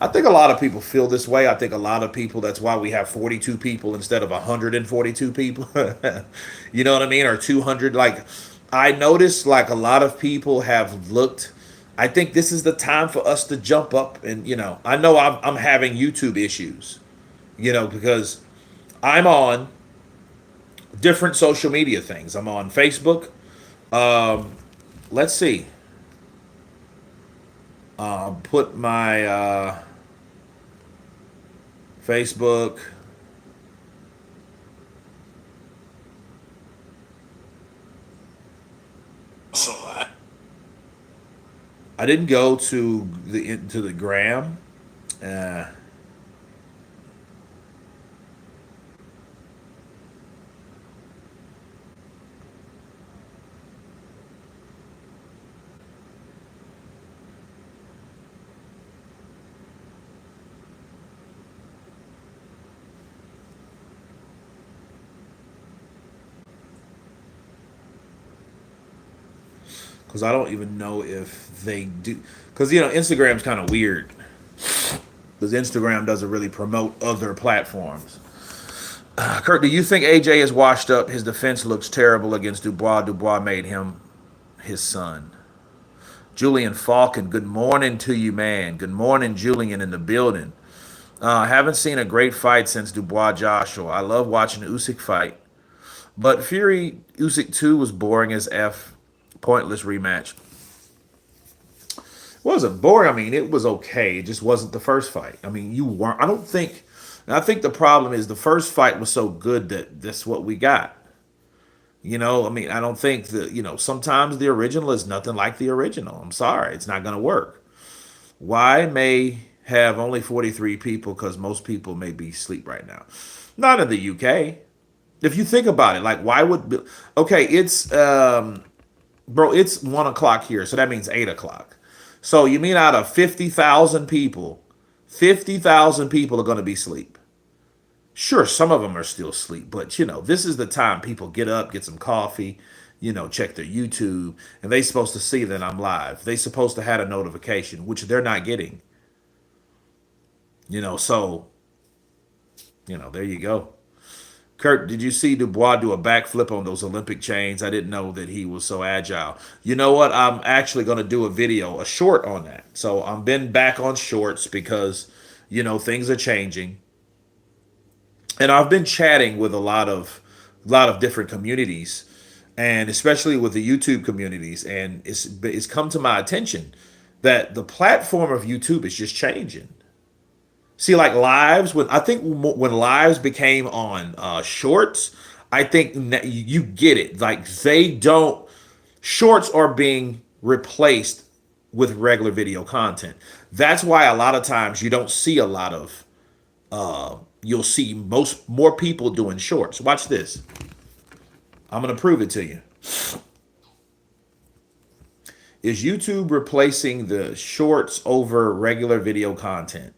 I think a lot of people feel this way. I think a lot of people, that's why we have 42 people instead of 142 people. You know what I mean? Or 200. Like, I noticed like a lot of people have looked. I think this is the time for us to jump up. And, I know I'm having YouTube issues, because I'm on different social media things. I'm on Facebook. Let's see. Put my Facebook. So I didn't go to the gram. Uh, because I don't even know if they do. Because Instagram's kind of weird. Because Instagram doesn't really promote other platforms. Kurt, do you think AJ is washed up? His defense looks terrible against Dubois. Dubois made him his son. Julian Falcon, good morning to you, man. Good morning, Julian, in the building. Haven't seen a great fight since Dubois Joshua. I love watching the Usyk fight, but Fury Usyk 2 was boring as f. Pointless rematch. It wasn't boring. I mean, it was okay. It just wasn't the first fight. I mean, you weren't. I don't think. And I think the problem is the first fight was so good that that's what we got. I mean, I don't think that, sometimes the original is nothing like the original. I'm sorry. It's not going to work. Why may have only 43 people? Because most people may be asleep right now. Not in the UK. If you think about it, like, why would. Okay, bro, it's 1 o'clock here. So that means 8 o'clock. So you mean out of 50,000 people, 50,000 people are going to be asleep? Sure, some of them are still asleep, but this is the time people get up, get some coffee, check their YouTube, and they supposed to see that I'm live. They supposed to have a notification, which they're not getting. So there you go. Kurt, did you see Dubois do a backflip on those Olympic chains? I didn't know that he was so agile. You know what? I'm actually going to do a video, a short on that. So I've been back on shorts because things are changing. And I've been chatting with a lot of different communities, and especially with the YouTube communities, and it's come to my attention that the platform of YouTube is just changing. See, like lives, when lives became on shorts, I think you get it. Like they don't shorts are being replaced with regular video content. That's why a lot of times you don't see a lot of you'll see most more people doing shorts. Watch this. I'm gonna prove it to you. Is YouTube replacing the shorts over regular video content?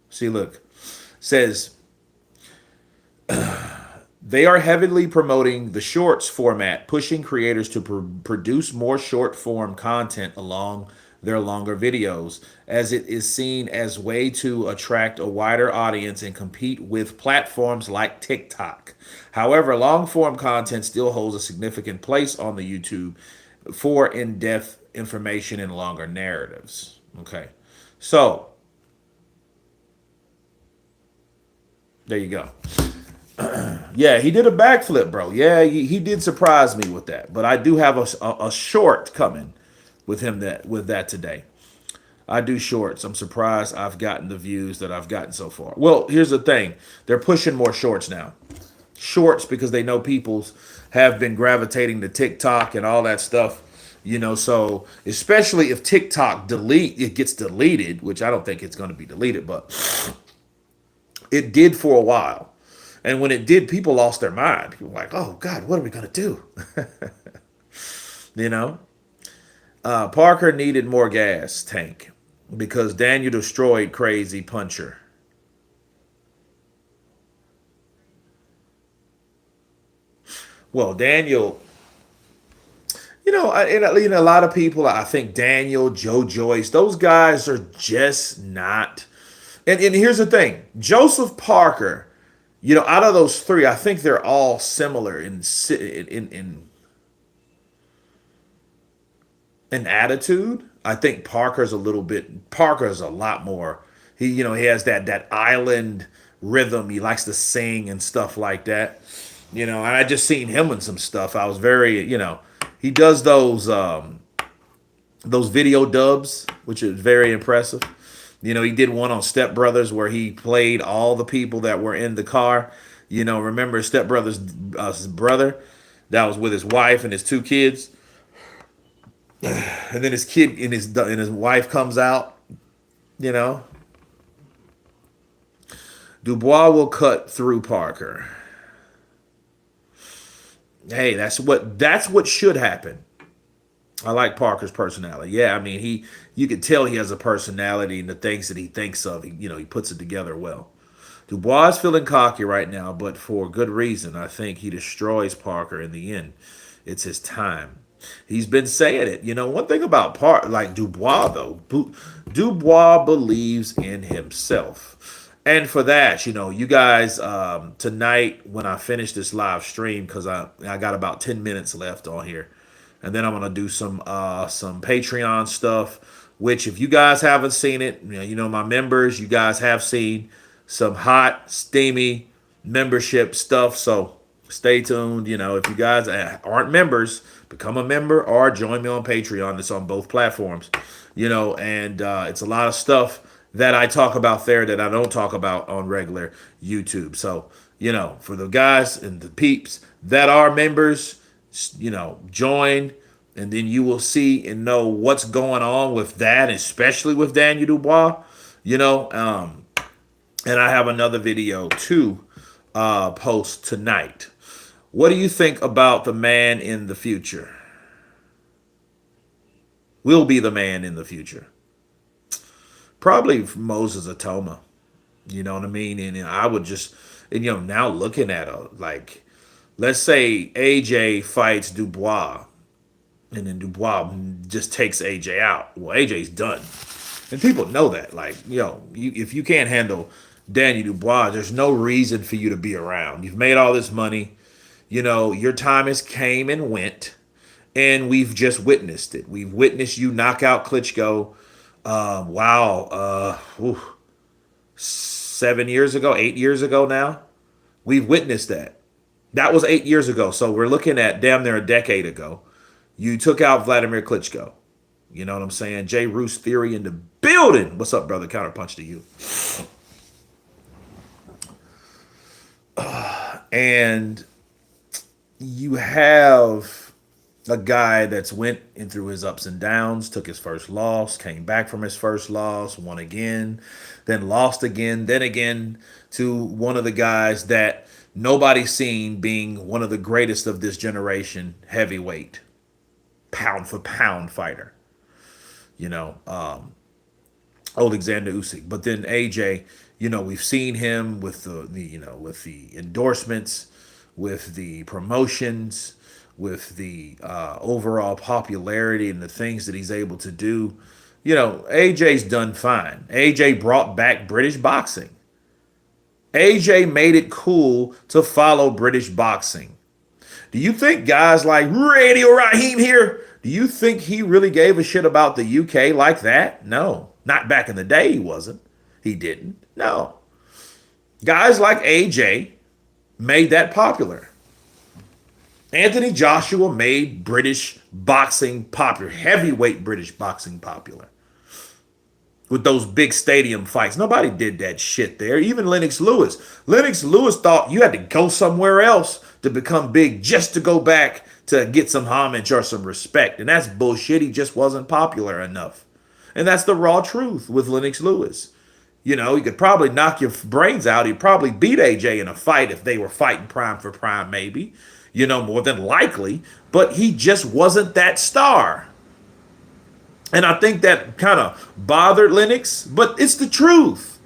See, look, says they are heavily promoting the shorts format, pushing creators to produce more short form content along their longer videos, as it is seen as way to attract a wider audience and compete with platforms like TikTok. However, long form content still holds a significant place on the YouTube for in-depth information and longer narratives. Okay. So, there you go. Yeah, he did a backflip, bro. Yeah, he did surprise me with that. But I do have a short coming with that today. I do shorts. I'm surprised I've gotten the views that I've gotten so far. Well, here's the thing. They're pushing more shorts now. Shorts because they know people have been gravitating to TikTok and all that stuff. So especially if TikTok it gets deleted, which I don't think it's going to be deleted, but it did for a while. And when it did, people lost their mind. People were like, oh, God, what are we going to do? you know? Parker needed more gas tank because Daniel destroyed Crazy Puncher. Well, Daniel, a lot of people, I think Daniel, Joe Joyce, those guys are just not. And here's the thing, Joseph Parker, out of those three, I think they're all similar in attitude. I think Parker's a lot more. He has that island rhythm. He likes to sing and stuff like that. And I just seen him in some stuff. I was very, he does those video dubs, which is very impressive. He did one on Step Brothers where he played all the people that were in the car. Remember Step Brothers' brother that was with his wife and his two kids, and then his kid and his wife comes out. You know, Dubois will cut through Parker. Hey, that's what should happen. I like Parker's personality. Yeah, I mean you could tell he has a personality and the things that he thinks of. He puts it together well. Dubois is feeling cocky right now, but for good reason. I think he destroys Parker in the end. It's his time. He's been saying it. One thing about like Dubois though, Dubois believes in himself. And for that, you guys, tonight when I finish this live stream, because I got about 10 minutes left on here, and then I'm gonna do some Patreon stuff. Which, if you guys haven't seen it, my members, you guys have seen some hot, steamy membership stuff. So stay tuned. If you guys aren't members, become a member or join me on Patreon. It's on both platforms. And it's a lot of stuff that I talk about there that I don't talk about on regular YouTube. So, for the guys and the peeps that are members, join, and then you will see and know what's going on with that, especially with Daniel Dubois. And I have another video to post tonight. What do you think about the man in the future? Will be the man in the future. Probably Moses Atoma. You know what I mean? And I would just, now looking at like, let's say AJ fights Dubois, and then Dubois just takes AJ out. Well, AJ's done. And people know that. Like, if you can't handle Daniel Dubois, there's no reason for you to be around. You've made all this money. Your time has came and went, and we've just witnessed it. We've witnessed you knock out Klitschko. Wow. 7 years ago, 8 years ago now. We've witnessed that. That was 8 years ago. So we're looking at damn near a decade ago. You took out Vladimir Klitschko. You know what I'm saying? J. Roos Theory in the building. What's up, brother? Counterpunch to you. And you have a guy that's went in through his ups and downs, took his first loss, came back from his first loss, won again, then lost again, then again to one of the guys that nobody's seen being one of the greatest of this generation, heavyweight, pound for pound fighter. Alexander Usyk. But then AJ, we've seen him with with the endorsements, with the promotions, with the overall popularity and the things that he's able to do. AJ's done fine. AJ brought back British boxing. AJ made it cool to follow British boxing. Do you think guys like Radio Raheem here, do you think he really gave a shit about the UK like that? No. Not back in the day, he wasn't. He didn't. No. Guys like AJ made that popular. Anthony Joshua made British boxing popular, heavyweight British boxing popular. With those big stadium fights. Nobody did that shit there. Even Lennox Lewis. Lennox Lewis thought you had to go somewhere else to become big just to go back to get some homage or some respect. And that's bullshit. He just wasn't popular enough. And that's the raw truth with Lennox Lewis. He could probably knock your brains out. He'd probably beat AJ in a fight if they were fighting prime for prime, maybe. More than likely. But he just wasn't that star. And I think that kind of bothered Lennox, but it's the truth.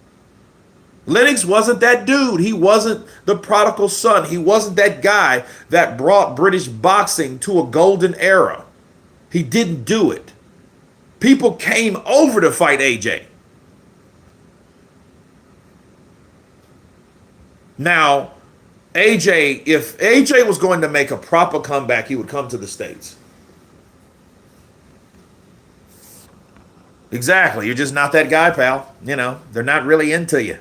Lennox wasn't that dude. He wasn't the prodigal son. He wasn't that guy that brought British boxing to a golden era. He didn't do it. People came over to fight AJ. Now, AJ, if AJ was going to make a proper comeback, he would come to the States. Exactly. You're just not that guy, pal. You know, they're not really into you.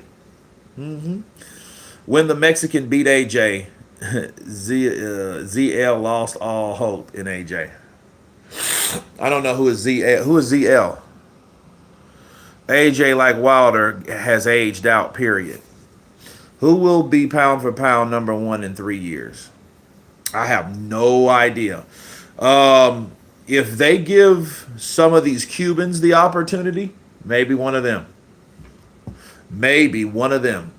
When the Mexican beat AJ, ZL lost all hope in AJ. I don't know who is ZL. Who is ZL? AJ, like Wilder, has aged out, period. Who will be pound for pound number one in 3 years? I have no idea. If they give some of these Cubans the opportunity, maybe one of them. Maybe one of them.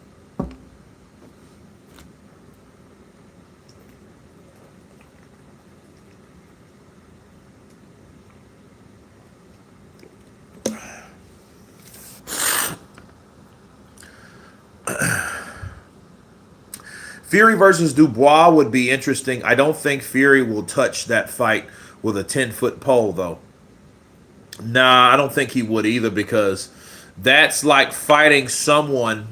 Fury versus Dubois would be interesting. I don't think Fury will touch that fight with a 10-foot pole, though. Nah, I don't think he would either, because that's like fighting someone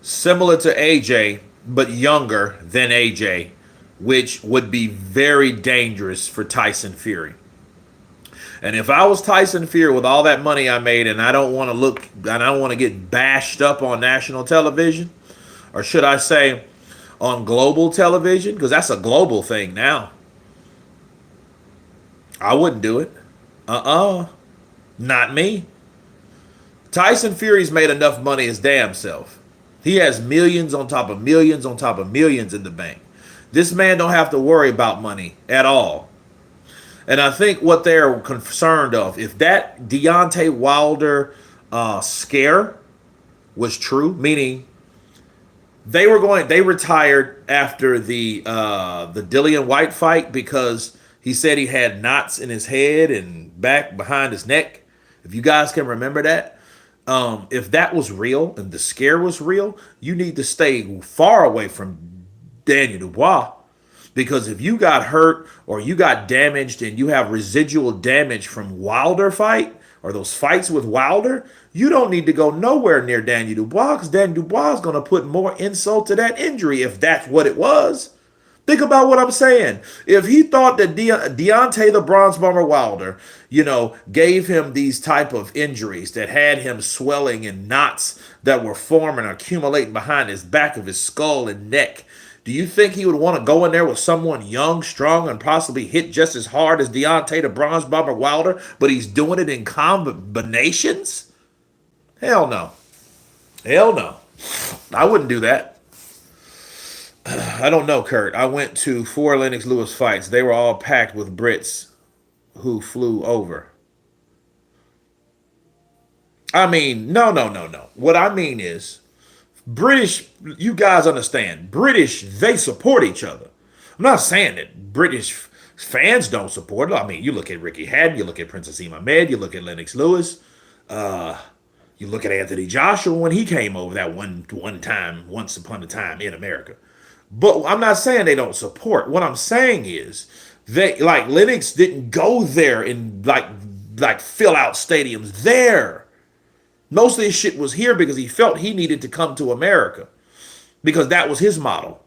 similar to AJ, but younger than AJ, which would be very dangerous for Tyson Fury. And if I was Tyson Fury with all that money I made, and I don't want to look, I don't want to get bashed up on national television, or should I say on global television, because that's a global thing now, I wouldn't do it. Not me. Tyson Fury's made enough money his damn self. He has millions on top of millions on top of millions in the bank. This man don't have to worry about money at all. And I think what they're concerned of, if that Deontay Wilder scare was true, meaning they retired after the Dillian White fight because he said he had knots in his head and back behind his neck. If you guys can remember that, if that was real and the scare was real, you need to stay far away from Daniel Dubois. Because if you got hurt or you got damaged and you have residual damage from Wilder fight or those fights with Wilder, you don't need to go nowhere near Daniel Dubois, because Daniel Dubois is going to put more insult to that injury if that's what it was. Think about what I'm saying. If he thought that Deontay the Bronze Bomber Wilder, gave him these type of injuries that had him swelling in knots that were forming and accumulating behind his back of his skull and neck, do you think he would want to go in there with someone young, strong, and possibly hit just as hard as Deontay the Bronze Bomber Wilder, but he's doing it in combinations? Hell no. Hell no. I wouldn't do that. I don't know, Kurt. I went to 4 Lennox Lewis fights. They were all packed with Brits who flew over. I mean, no. What I mean is, British, you guys understand, British, they support each other. I'm not saying that British fans don't support it. I mean, you look at Ricky Hatton, you look at Princess Ahmed, you look at Lennox Lewis, you look at Anthony Joshua when he came over that one time, once upon a time in America. But I'm not saying they don't support. What I'm saying is they, like, Lennox didn't go there and like fill out stadiums there. Most of his shit was here because he felt he needed to come to America because that was his model.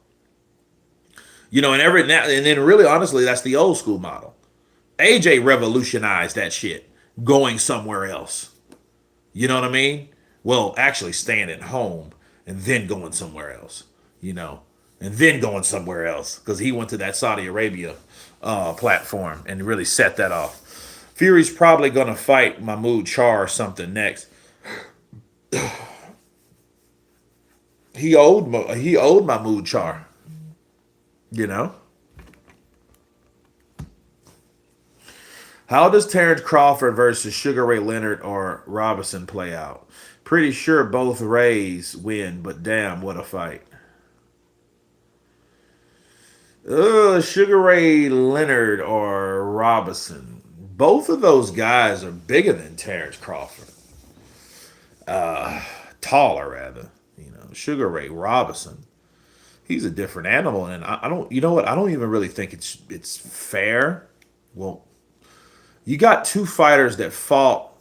And then really honestly, that's the old school model. AJ revolutionized that shit, going somewhere else. You know what I mean? Well, actually staying at home and then going somewhere else, and then going somewhere else because he went to that Saudi Arabia platform and really set that off. Fury's probably going to fight Mahmoud Char or something next. He owed Mahmoud Char, How does Terrence Crawford versus Sugar Ray Leonard or Robinson play out? Pretty sure both Rays win, but damn, what a fight. Sugar Ray Leonard or Robinson. Both of those guys are bigger than Terrence Crawford. Taller rather, Sugar Ray Robinson, he's a different animal, and I don't. You know what? I don't even really think it's fair. Well, you got two fighters that fought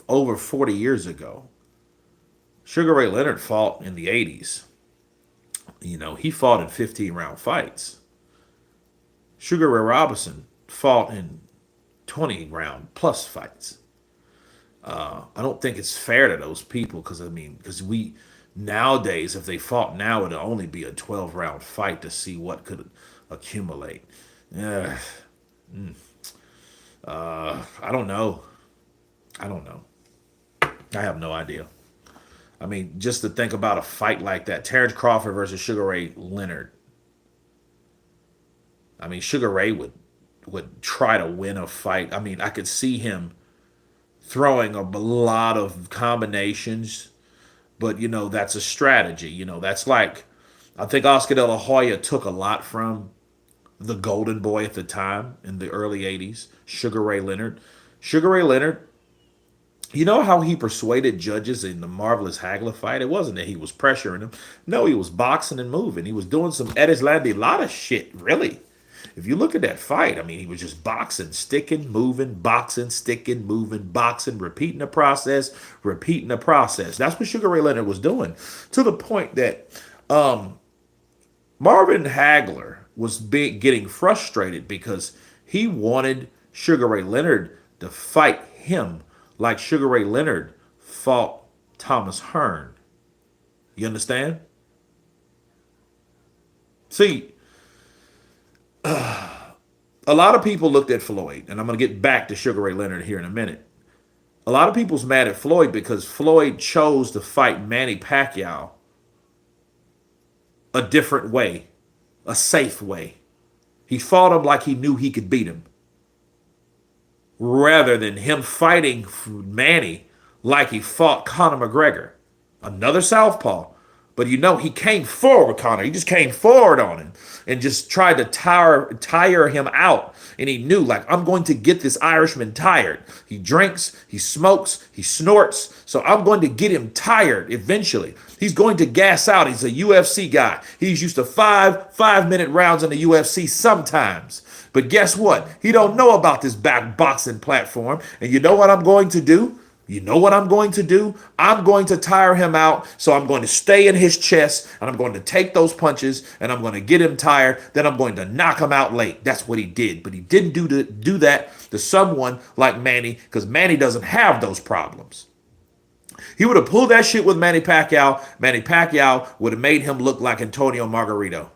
over 40 years ago. Sugar Ray Leonard fought in the 80s. He fought in 15-round fights. Sugar Ray Robinson fought in 20-round plus fights. I don't think it's fair to those people because we nowadays, if they fought now, it'd only be a 12-round fight to see what could accumulate. Yeah, I don't know. I don't know. I have no idea. I mean, just to think about a fight like that, Terrence Crawford versus Sugar Ray Leonard. I mean, Sugar Ray would try to win a fight. I mean, I could see him throwing a lot of combinations, but that's a strategy. That's like I think Oscar De La Hoya took a lot from the Golden Boy at the time in the early '80s, Sugar Ray Leonard. Sugar Ray Leonard, you know how he persuaded judges in the Marvelous Hagler fight? It wasn't that he was pressuring them. No, he was boxing and moving. He was doing some Edis Landy shit, really. If you look at that fight, I mean, he was just boxing, sticking, moving, boxing, sticking, moving, boxing, repeating the process, repeating the process. That's what Sugar Ray Leonard was doing, to the point that Marvin Hagler was getting frustrated because he wanted Sugar Ray Leonard to fight him like Sugar Ray Leonard fought Thomas Hearn. You understand? See, a lot of people looked at Floyd, and I'm going to get back to Sugar Ray Leonard here in a minute. A lot of people's mad at Floyd because Floyd chose to fight Manny Pacquiao a different way, a safe way. He fought him like he knew he could beat him, rather than him fighting Manny like he fought Conor McGregor, another southpaw. But he came forward, Conor. He just came forward on him and just tried to tire him out. And he knew, like, I'm going to get this Irishman tired. He drinks, he smokes, he snorts. So I'm going to get him tired eventually. He's going to gas out. He's a UFC guy. He's used to five-minute rounds in the UFC sometimes. But guess what? He don't know about this back boxing platform. And you know what I'm going to do? You know what I'm going to do? I'm going to tire him out, so I'm going to stay in his chest, and I'm going to take those punches, and I'm going to get him tired, then I'm going to knock him out late. That's what he did. But he didn't do that to someone like Manny, because Manny doesn't have those problems. He would have pulled that shit with Manny Pacquiao. Manny Pacquiao would have made him look like Antonio Margarito.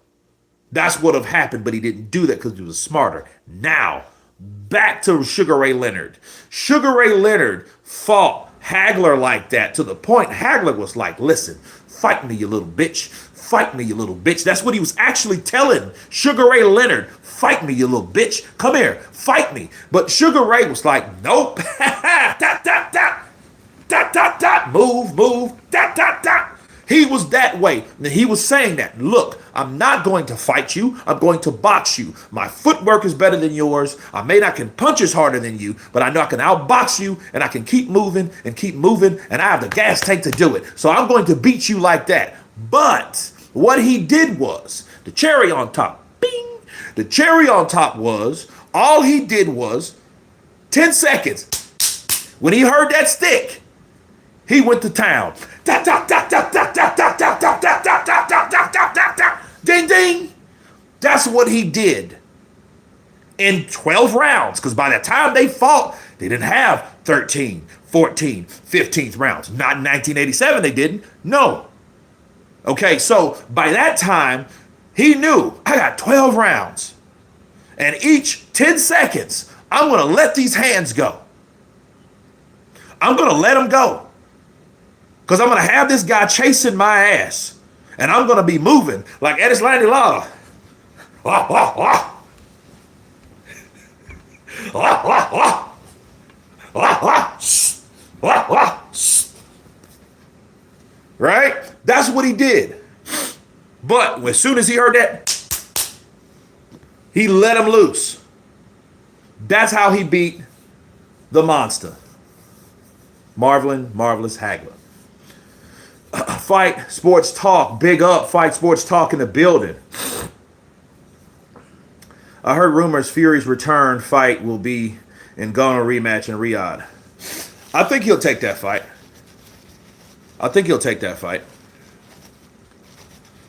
That's what would have happened, but he didn't do that because he was smarter. Now, back to Sugar Ray Leonard. Sugar Ray Leonard fought Hagler like that, to the point Hagler was like, listen, fight me, you little bitch. Fight me, you little bitch. That's what he was actually telling Sugar Ray Leonard. Fight me, you little bitch. Come here, fight me. But Sugar Ray was like, nope. dot, dot, dot. Dot, dot, dot. Move, dot, dot, dot. He was that way. And he was saying that, look, I'm not going to fight you. I'm going to box you. My footwork is better than yours. I may not can punch as harder than you, but I know I can outbox you, and I can keep moving, and I have the gas tank to do it. So I'm going to beat you like that. But what he did was, the cherry on top, bing, the cherry on top was, all he did was 10 seconds. When he heard that stick, he went to town. Ding, ding. That's what he did in 12 rounds. Because by the time they fought, they didn't have 13, 14, 15th rounds. Not in 1987, they didn't. No. Okay, so by that time, he knew, I got 12 rounds. And each 10 seconds, I'm going to let these hands go. I'm going to let them go. Because I'm going to have this guy chasing my ass. And I'm going to be moving like Edis Landy. Right? That's what he did. But as soon as he heard that, he let him loose. That's how he beat the monster, Marvelous Hagler. Fight Sports Talk. Big up. Fight Sports Talk in the building. I heard rumors Fury's return fight will be in Ghana rematch in Riyadh. I think he'll take that fight. I think he'll take that fight.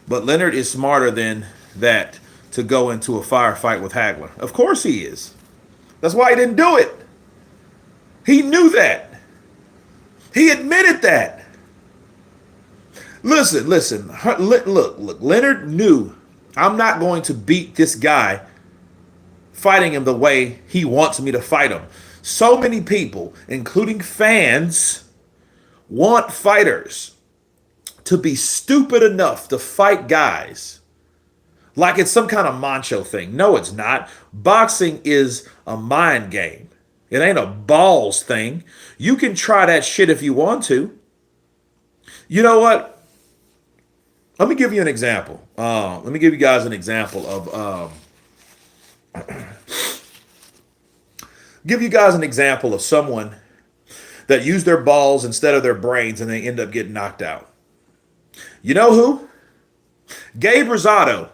But Leonard is smarter than that to go into a firefight with Hagler. Of course he is. That's why he didn't do it. He knew that. He admitted that. Listen. Look. Leonard knew I'm not going to beat this guy fighting him the way he wants me to fight him. So many people, including fans, want fighters to be stupid enough to fight guys like it's some kind of macho thing. No, it's not. Boxing is a mind game. It ain't a balls thing. You can try that shit if you want to. You know what? Let me give you an example. Let me give you guys an example of someone that used their balls instead of their brains and they end up getting knocked out. You know who? Gabe Rosado,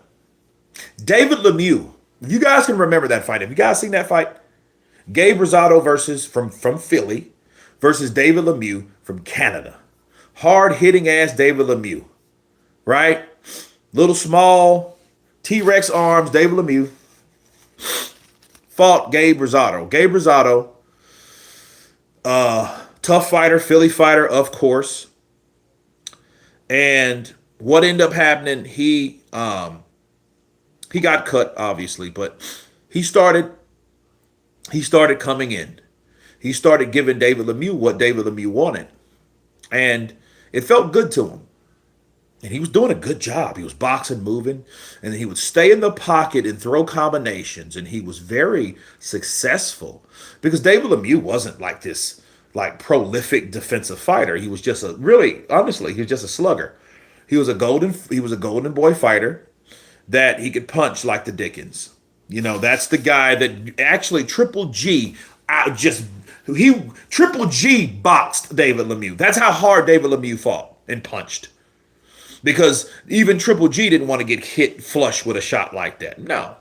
David Lemieux. If you guys can remember that fight, have you guys seen that fight? Gabe Rosado versus from Philly versus David Lemieux from Canada. Hard hitting ass David Lemieux, right? Little small T-Rex arms. David Lemieux fought Gabe Rosado. Gabe Rosado, tough fighter, Philly fighter, of course. And what ended up happening? He got cut, obviously, but he started coming in. He started giving David Lemieux what David Lemieux wanted, and it felt good to him. And he was doing a good job. He was boxing, moving, and he would stay in the pocket and throw combinations. And he was very successful because David Lemieux wasn't like this, like prolific defensive fighter. He was just honestly, he was just a slugger. He was a golden boy fighter that he could punch like the Dickens. You know, that's the guy that actually Triple G boxed David Lemieux. That's how hard David Lemieux fought and punched. Because even Triple G didn't want to get hit flush with a shot like that. No.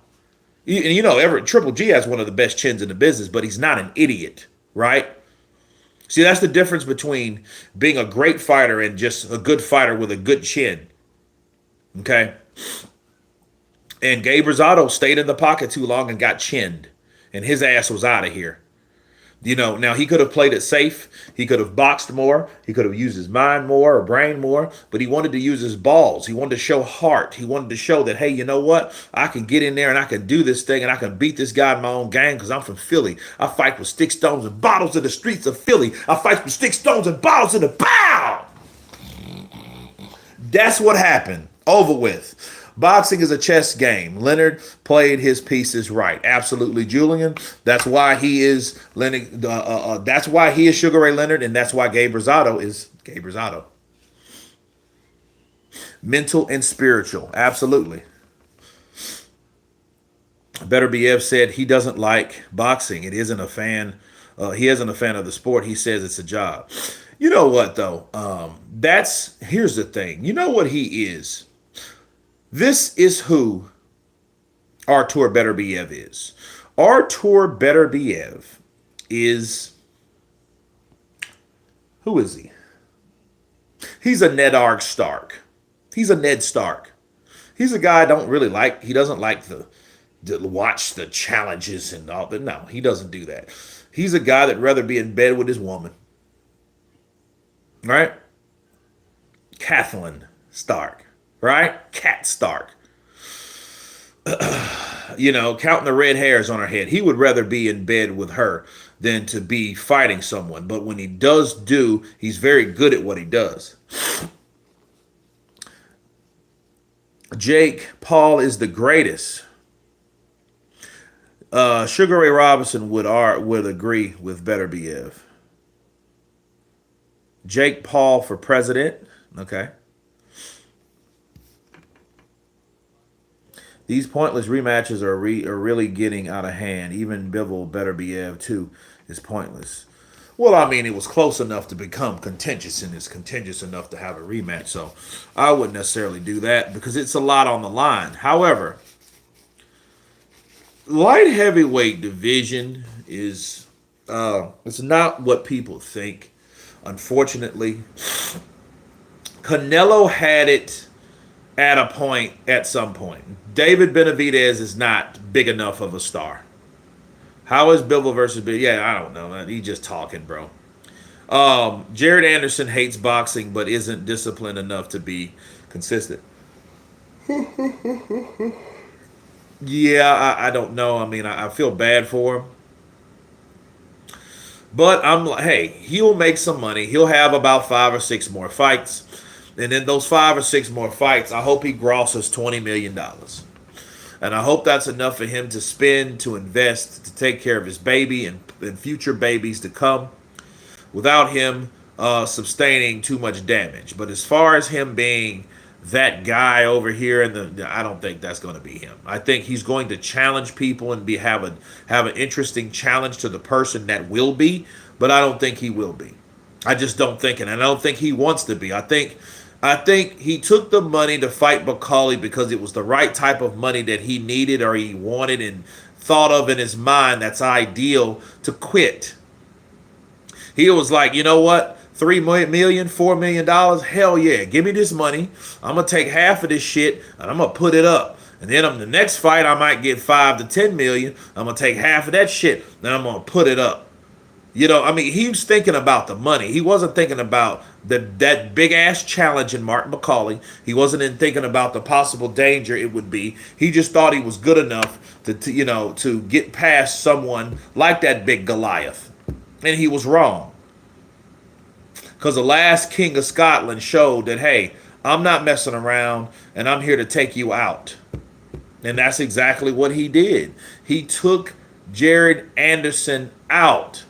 And Triple G has one of the best chins in the business, but he's not an idiot, right? See, that's the difference between being a great fighter and just a good fighter with a good chin. Okay? And Gabe Rosado stayed in the pocket too long and got chinned. And his ass was out of here. Now he could have played it safe. He could have boxed more. He could have used his mind more or brain more. But he wanted to use his balls. He wanted to show heart. He wanted to show that, hey, you know what? I can get in there and I can do this thing and I can beat this guy in my own gang because I'm from Philly. I fight with sticks, stones, and bottles in the streets of Philly. I fight with sticks, stones, and bottles in the pow! That's what happened. Over with. Boxing is a chess game. Leonard played his pieces right. Absolutely, Julian. That's why he is Leonard. That's why he is Sugar Ray Leonard, and that's why Gabe Rosado is Gabe Rosado. Mental and spiritual. Absolutely. Better Biev said he doesn't like boxing. It isn't a fan. He isn't a fan of the sport. He says it's a job. You know what though? Here's the thing. You know what he is. This is who Artur Beterbiev is. Artur Beterbiev is, who is he? He's a Ned Stark. He's a Ned Stark. He's a guy I don't really like. He doesn't like to watch the challenges and all that. No, he doesn't do that. He's a guy that'd rather be in bed with his woman. Right? Kathleen Stark. Right? Cat Stark. Counting the red hairs on her head. He would rather be in bed with her than to be fighting someone. But when he does he's very good at what he does. Jake Paul is the greatest. Sugar Ray Robinson would agree with Beterbiev. Jake Paul for president. Okay. These pointless rematches are really getting out of hand. Even Bivol Beterbiev too is pointless. Well, I mean, it was close enough to become contentious, and it's contentious enough to have a rematch. So I wouldn't necessarily do that because it's a lot on the line. However, light heavyweight division is it's not what people think. Unfortunately, Canelo had it at a point at some point. David Benavidez is not big enough of a star. How is Bivol versus Bill? Yeah, I don't know. He just talking, bro. Jared Anderson hates boxing, but isn't disciplined enough to be consistent. Yeah, I don't know. I mean, I feel bad for him, but I'm like, hey, he'll make some money. He'll have about 5 or 6 more fights, and in those 5 or 6 more fights, I hope he grosses $20 million. And I hope that's enough for him to spend, to invest, to take care of his baby and future babies to come without him sustaining too much damage. But as far as him being that guy over here, I don't think that's going to be him. I think he's going to challenge people and have an interesting challenge to the person that will be, but I don't think he will be. I just don't think it, and I don't think he wants to be. I think he took the money to fight Bakali because it was the right type of money that he needed or he wanted and thought of in his mind that's ideal to quit. He was like, you know what? 3 million, $4 million. Hell yeah. Give me this money. I'm going to take half of this shit and I'm going to put it up. And then on the next fight, I might get 5 to 10 million. I'm going to take half of that shit. Then I'm going to put it up. I mean, he was thinking about the money. He wasn't thinking about that big ass challenge in Martin McCauley. He wasn't thinking about the possible danger it would be. He just thought he was good enough to get past someone like that big Goliath. And he was wrong. Because the last King of Scotland showed that, hey, I'm not messing around and I'm here to take you out. And that's exactly what he did. He took Jared Anderson out.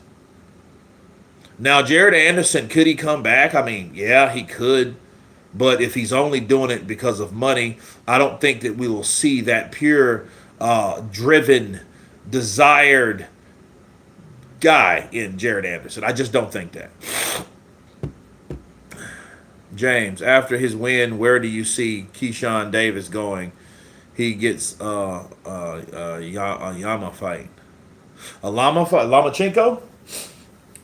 Now, Jared Anderson, could he come back? I mean, yeah, he could. But if he's only doing it because of money, I don't think that we will see that pure, driven, desired guy in Jared Anderson. I just don't think that. James, after his win, where do you see Keyshawn Davis going? He gets a Yama fight. A Lama fight? Lomachenko?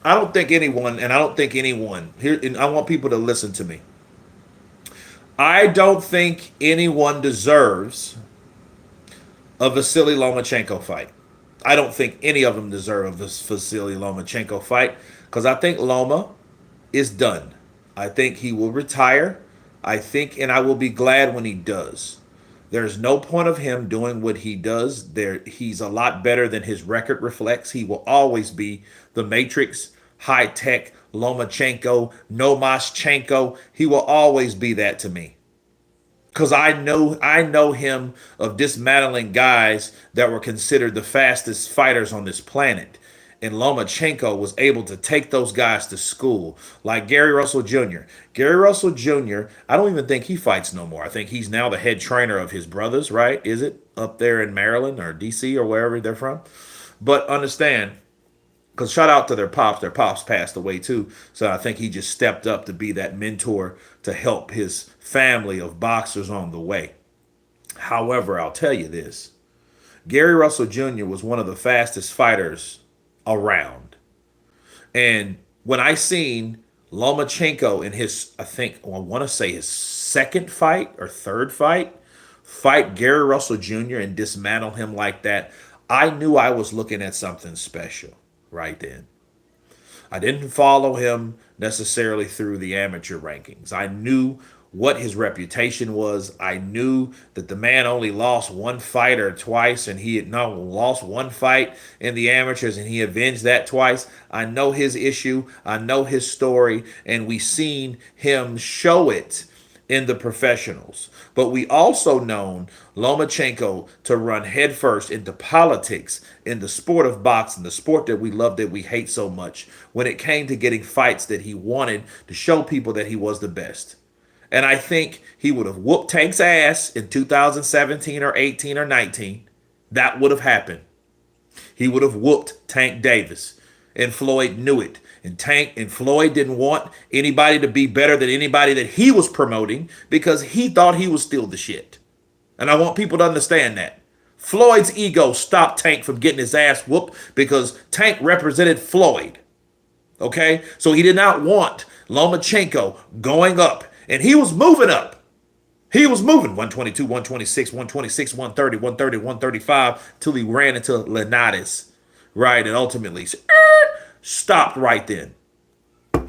I don't think anyone, and I don't think anyone here, and I want people to listen to me. I don't think anyone deserves a Vasily Lomachenko fight. I don't think any of them deserve a Vasily Lomachenko fight because I think Loma is done. I think he will retire. And I will be glad when he does. There's no point of him doing what he does. He's a lot better than his record reflects. He will always be the Matrix, high tech, Lomachenko, Nomaschenko. He will always be that to me. Because I know him of dismantling guys that were considered the fastest fighters on this planet. And Lomachenko was able to take those guys to school, like Gary Russell Jr. Gary Russell Jr., I don't even think he fights no more. I think he's now the head trainer of his brothers, right? Is it? Up there in Maryland or D.C. or wherever they're from. But understand, because shout out to their pops. Their pops passed away too. So I think he just stepped up to be that mentor to help his family of boxers on the way. However, I'll tell you this. Gary Russell Jr. was one of the fastest fighters around. And when I seen Lomachenko in his, I want to say his second fight or third fight Gary Russell Jr. and dismantle him like that, I knew I was looking at something special right then. I didn't follow him necessarily through the amateur rankings. I knew what his reputation was. I knew that the man only lost one fight or twice, and he had lost one fight in the amateurs, and he avenged that twice. I know his issue. I know his story, and we seen him show it in the professionals. But we also known Lomachenko to run headfirst into politics in the sport of boxing, the sport that we love, that we hate so much, when it came to getting fights that he wanted to show people that he was the best. And I think he would have whooped Tank's ass in 2017 or 18 or 19. That would have happened. He would have whooped Tank Davis. And Floyd knew it. And Tank and Floyd didn't want anybody to be better than anybody that he was promoting because he thought he was still the shit. And I want people to understand that. Floyd's ego stopped Tank from getting his ass whooped because Tank represented Floyd. Okay? So he did not want Lomachenko going up. And he was moving up. He was moving 122, 126, 126, 130, 130, 135 till he ran into Latenight, right? And ultimately stopped right then. I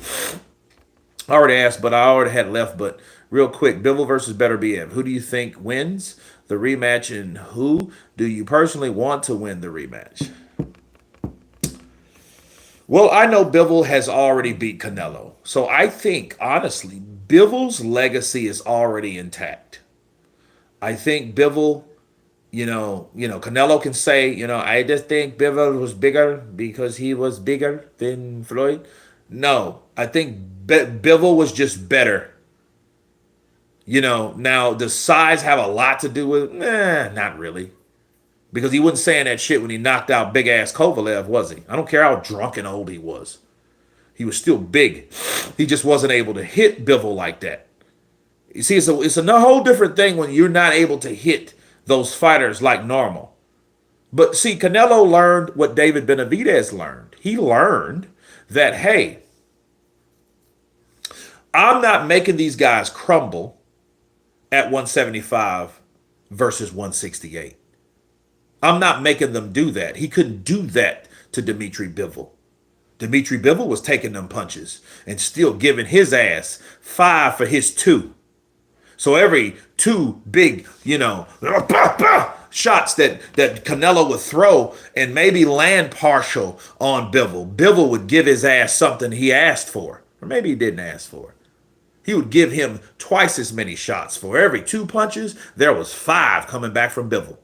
already asked, but I already had left. But real quick, Bivol versus Better BM. Who do you think wins the rematch, and who do you personally want to win the rematch? Well, I know Bivol has already beat Canelo. So I think, honestly, Bivol's legacy is already intact. I think Bivol, Canelo can say, I just think Bivol was bigger because he was bigger than Floyd. No, I think Bivol was just better. Now does size have a lot to do with it? Not really. Because he wasn't saying that shit when he knocked out big ass Kovalev, was he? I don't care how drunk and old he was. He was still big. He just wasn't able to hit Bivol like that. You see, it's a whole different thing when you're not able to hit those fighters like normal. But see, Canelo learned what David Benavidez learned. He learned that, hey, I'm not making these guys crumble at 175 versus 168. I'm not making them do that. He couldn't do that to Dmitry Bivol. Dmitry Bivol was taking them punches and still giving his ass 5 for his 2. So every 2 big, shots that Canelo would throw and maybe land partial on Bivol, Bivol would give his ass something he asked for. Or maybe he didn't ask for. He would give him twice as many shots. For every 2 punches, there was 5 coming back from Bivol.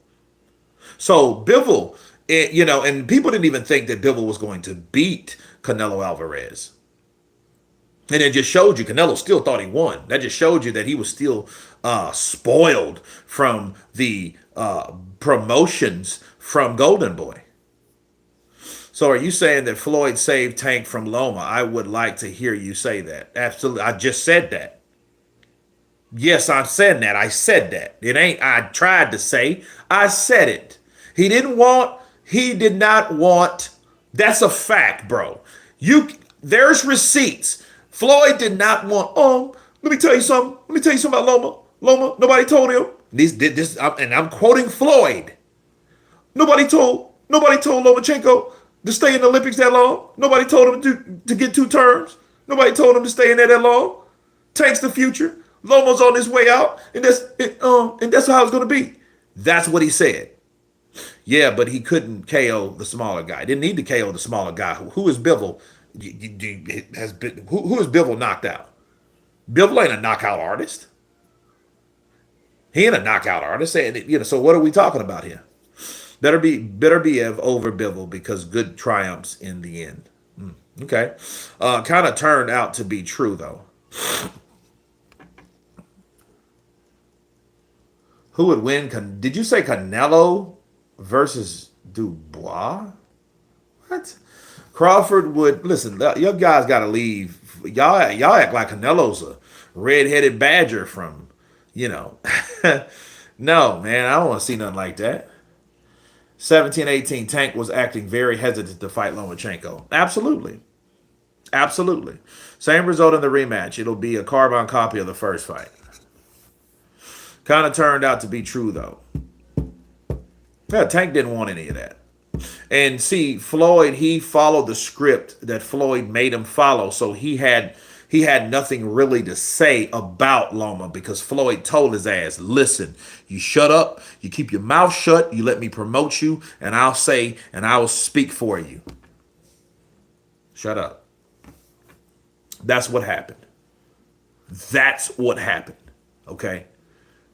So Bivol, and people didn't even think that Bivol was going to beat Canelo Alvarez. And it just showed you Canelo still thought he won. That just showed you that he was still spoiled from the promotions from Golden Boy. So are you saying that Floyd saved Tank from Loma? I would like to hear you say that. Absolutely. I just said that. Yes, I'm saying that. I said that. It ain't I tried to say. I said it. He did not want. That's a fact, bro. There's receipts. Floyd did not want. Let me tell you something. Let me tell you something about Loma. Loma, nobody told him. And I'm quoting Floyd. Nobody told Lomachenko to stay in the Olympics that long. Nobody told him to get 2 terms. Nobody told him to stay in there that long. Tank's the future. Loma's on his way out, and that's how it's going to be. That's what he said. Yeah, but he couldn't KO the smaller guy. Didn't need to KO the smaller guy. Who is Bivol? Who is Bivol knocked out? Bivol ain't a knockout artist. He ain't a knockout artist. So what are we talking about here? Better be over Bivol because good triumphs in the end. Okay. Kind of turned out to be true, though. Who would win? Did you say Canelo versus Dubois? What? Crawford would listen. Your guys got to leave. Y'all act like Canelo's a red-headed badger from, No, man, I don't want to see nothing like that. 17-18, Tank was acting very hesitant to fight Lomachenko. Absolutely. Same result in the rematch. It'll be a carbon copy of the first fight. Kind of turned out to be true, though. Yeah, Tank didn't want any of that. And see, Floyd, he followed the script that Floyd made him follow. So he had nothing really to say about Loma because Floyd told his ass, listen, you shut up, you keep your mouth shut, you let me promote you, and I'll say, and I will speak for you. Shut up. That's what happened. Okay?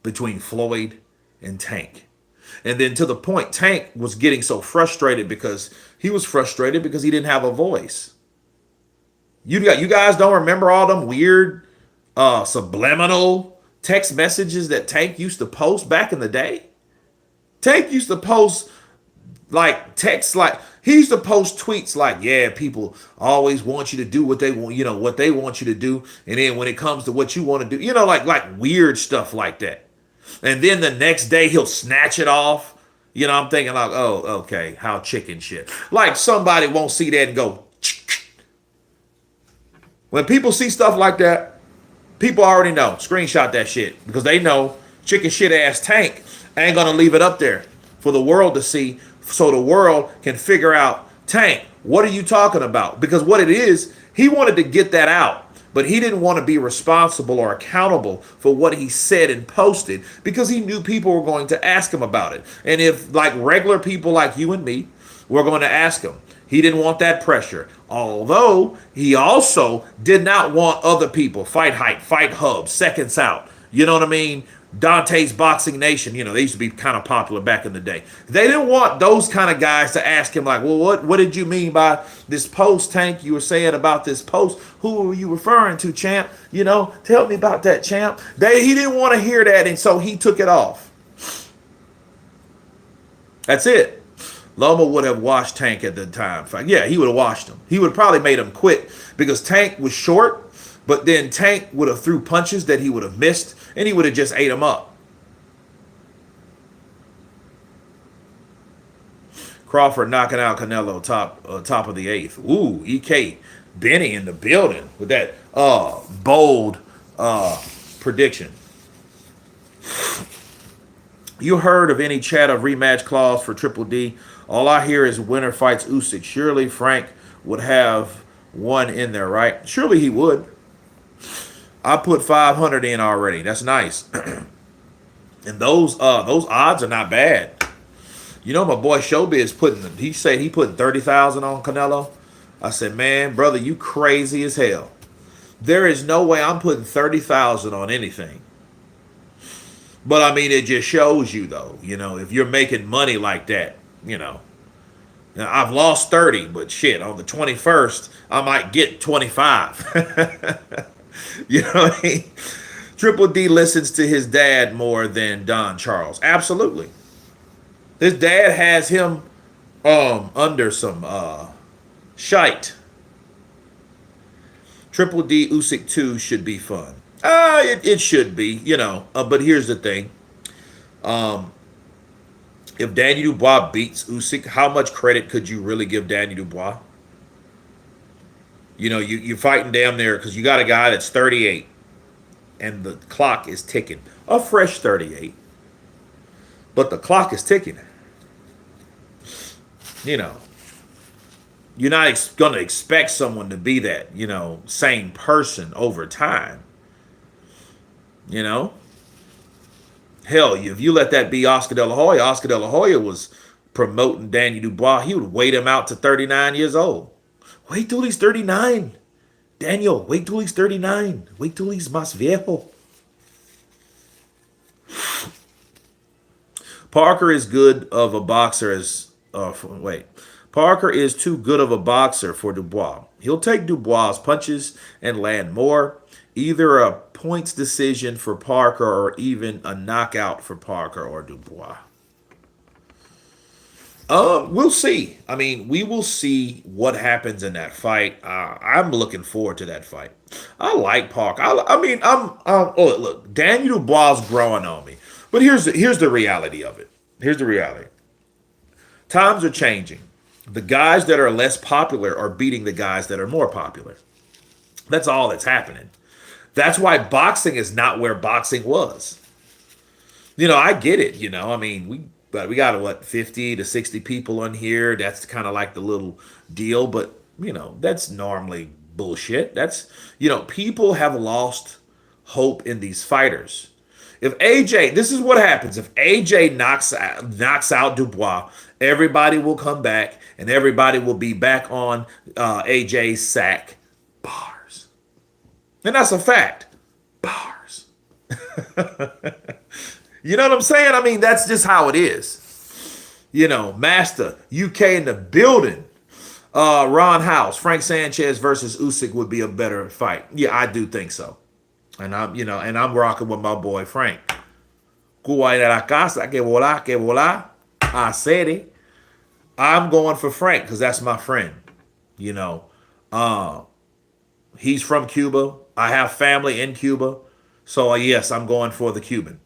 Between Floyd and Tank. And then to the point, Tank was getting so frustrated because he didn't have a voice. You guys don't remember all them weird subliminal text messages that Tank used to post back in the day? Tank used to post like texts, like he used to post tweets like, yeah, people always want you to do what they want, what they want you to do, and then when it comes to what you want to do, like weird stuff like that. And then the next day he'll snatch it off. I'm thinking like, oh, okay, how chicken shit. Like somebody won't see that and go. When people see stuff like that, people already know. Screenshot that shit because they know chicken shit ass Tank ain't gonna leave it up there for the world to see, so the world can figure out, Tank, what are you talking about? Because what it is, he wanted to get that out, but he didn't want to be responsible or accountable for what he said and posted because he knew people were going to ask him about it. And if like regular people like you and me were going to ask him, he didn't want that pressure. Although he also did not want other people, Fight Hype, Fight Hub, Seconds Out, you know what I mean? Dante's Boxing Nation, they used to be kind of popular back in the day. They didn't want those kind of guys to ask him like, well, what did you mean by this post, Tank? You were saying about this post. Who were you referring to, champ? Tell me about that, champ. He didn't want to hear that, and so he took it off. That's it. Loma would have washed Tank at the time. Yeah, he would have washed him. He would have probably made him quit because Tank was short, but then Tank would have threw punches that he would have missed, and he would have just ate him up. Crawford knocking out Canelo top of the eighth. Ooh, EK Benny in the building with that bold prediction. You heard of any chat of rematch clause for Triple D? All I hear is winner fights Usyk. Surely Frank would have one in there, right? Surely he would. I put 500 in already. That's nice. And those odds are not bad. My boy Showbiz he said he put 30,000 on Canelo. I said, man, brother, you crazy as hell. There is no way I'm putting 30,000 on anything. But I mean, it just shows you though, if you're making money like that, Now, I've lost 30, but shit, on the 21st, I might get 25. You know what I mean? Triple D listens to his dad more than Don Charles. Absolutely. His dad has him under some shite. Triple D Usyk 2 should be fun. It should be, but here's the thing. If Daniel Dubois beats Usyk, how much credit could you really give Daniel Dubois? You're fighting down there because you got a guy that's 38 and the clock is ticking. A fresh 38. But the clock is ticking. You're not going to expect someone to be that, same person over time. Hell, if you let that be Oscar De La Hoya was promoting Daniel Dubois. He would wait him out to 39 years old. Wait till he's 39. Daniel, wait till he's 39. Wait till he's más viejo. Parker is good of a boxer as... Parker is too good of a boxer for Dubois. He'll take Dubois' punches and land more. Either a points decision for Parker or even a knockout for Parker or Dubois. We'll see. I mean, we will see what happens in that fight. I'm looking forward to that fight. I like Parker. Look, Daniel Dubois is growing on me. But here's the reality of it. Here's the reality. Times are changing. The guys that are less popular are beating the guys that are more popular. That's all that's happening. That's why boxing is not where boxing was. I get it. We got 50 to 60 people on here. That's kind of like the little deal, but that's normally bullshit. That's people have lost hope in these fighters. If AJ, this is what happens. If AJ knocks out Dubois, everybody will come back and everybody will be back on AJ's sack. Bars. And that's a fact. Bars. You know what I'm saying? I mean, that's just how it is. Master, UK in the building. Ron House, Frank Sanchez versus Usyk would be a better fight. Yeah, I do think so. And I'm rocking with my boy Frank. Cuba de la casa, que volar, I said it. I'm going for Frank because that's my friend. You know, uh, he's from Cuba. I have family in Cuba, so yes, I'm going for the Cuban.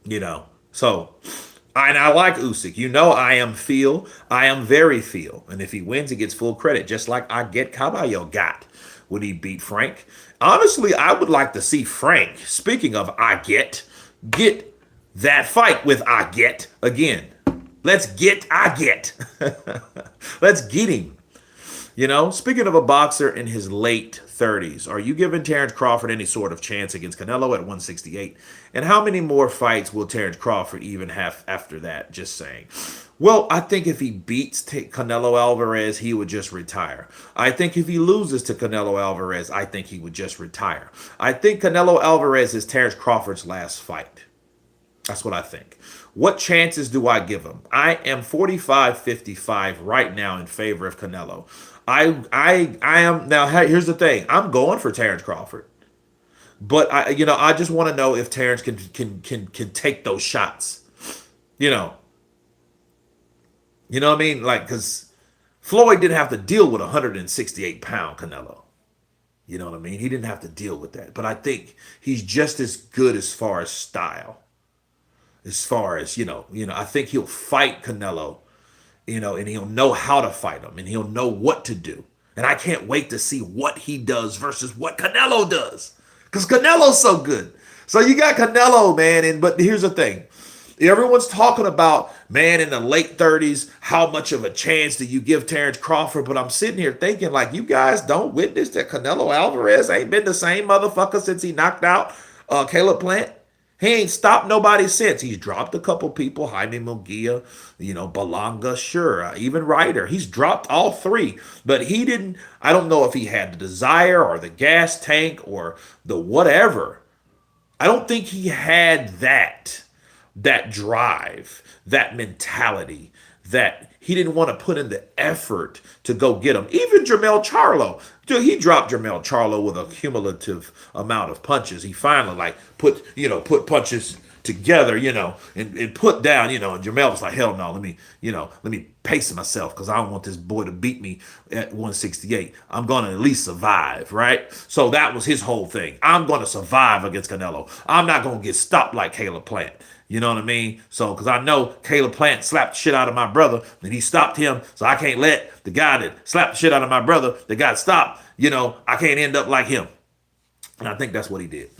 You know, so and I like Usyk. You know, I am feel. I am very feel, and if he wins, he gets full credit, just like I get Caballo got when he beat Frank. Honestly, I would like to see Frank. Speaking of I get that fight with I get again. Let's get I get. Let's get him. You know, speaking of a boxer in his late 30s, are you giving Terrence Crawford any sort of chance against Canelo at 168? And how many more fights will Terrence Crawford even have after that? Just saying. Well, I think if he beats Canelo Alvarez, he would just retire. I think if he loses to Canelo Alvarez, I think he would just retire. I think Canelo Alvarez is Terrence Crawford's last fight. That's what I think. What chances do I give him? I am 45-55 right now in favor of Canelo. I am now. Here's the thing. I'm going for Terrence Crawford, but I just want to know if Terrence can take those shots. You know, you know what I mean? Like, because Floyd didn't have to deal with a 168-pound Canelo. You know what I mean? He didn't have to deal with that. But I think he's just as good as far as style, as far as I think he'll fight Canelo, and he'll know how to fight him, and he'll know what to do. And I can't wait to see what he does versus what Canelo does, because Canelo's so good. So you got Canelo, man, but here's the thing. Everyone's talking about, man, in the late 30s, how much of a chance do you give Terrence Crawford? But I'm sitting here thinking, like, you guys don't witness that Canelo Alvarez ain't been the same motherfucker since he knocked out Caleb Plant. He ain't stopped nobody since. He's dropped a couple people, Jaime Munguia, Balanga, sure, even Ryder. He's dropped all three, but he didn't. I don't know if he had the desire or the gas tank or the whatever. I don't think he had that drive, that mentality, that he didn't want to put in the effort to go get him. Even Jermell Charlo, dude, he dropped Jermell Charlo with a cumulative amount of punches. He finally put punches together, and put down, and Jermell was like, hell no, let me pace myself because I don't want this boy to beat me at 168. I'm going to at least survive, right? So that was his whole thing. I'm going to survive against Canelo. I'm not going to get stopped like Caleb Plant. You know what I mean? So, because I know Caleb Plant slapped the shit out of my brother, and he stopped him. So I can't let the guy that slapped the shit out of my brother that got stopped, I can't end up like him. And I think that's what he did.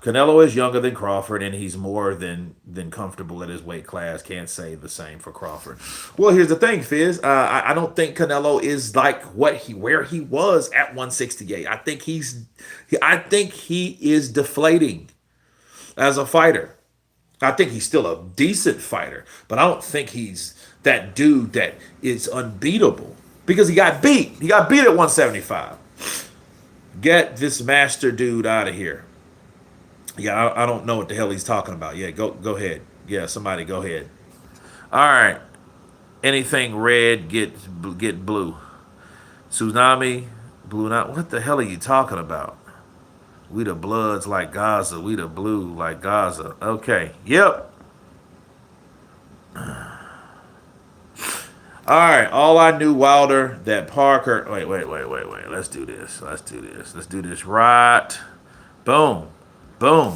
Canelo is younger than Crawford, and he's more than comfortable at his weight class. Can't say the same for Crawford. Well, here's the thing, Fizz. I don't think Canelo is like where he was at 168. I think he is deflating as a fighter. I think he's still a decent fighter, but I don't think he's that dude that is unbeatable because he got beat. He got beat at 175. Get this master dude out of here. Yeah, I don't know what the hell he's talking about. Yeah, go ahead. Yeah, somebody go ahead. All right. Anything red get blue. Tsunami, blue. Not what the hell are you talking about? We the bloods like Gaza. We the blue like Gaza. Okay. Yep. All right. All I knew Wilder that Parker. Wait. Let's do this. Let's do this right. Boom. Boom.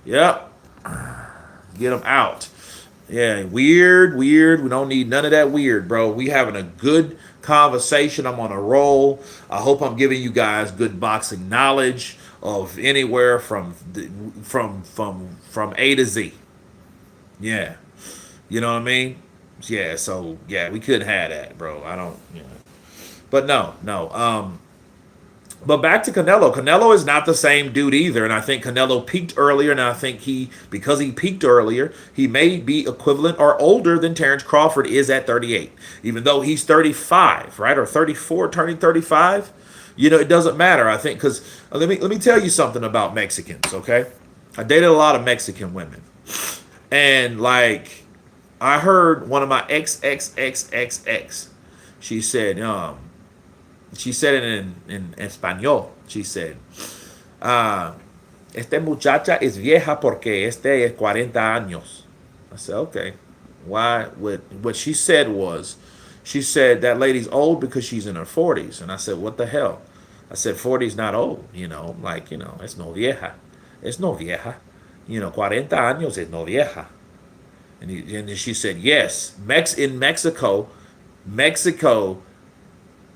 Yep. Get them out. Yeah, weird. We don't need none of that weird, bro. We having a good conversation. I'm on a roll. I hope I'm giving you guys good boxing knowledge of anywhere from A to Z. Yeah. You know what I mean? Yeah, so yeah, we couldn't have that, bro. I don't, But no. But back to Canelo. Canelo is not the same dude either, and I think Canelo peaked earlier, and I think because he peaked earlier, he may be equivalent or older than Terrence Crawford is at 38, even though he's 35, right, or 34, turning 35. It doesn't matter. I think because let me tell you something about Mexicans. Okay, I dated a lot of Mexican women, and like I heard one of my ex. She said, she said it in Espanol. She said, Este muchacha es vieja porque este es 40 años. I said, okay. Why? What she said was, she said that lady's old because she's in her 40s. And I said, what the hell? I said, 40 is not old, like, it's no vieja. It's no vieja. 40 años es no vieja. And then she said, yes, in Mexico,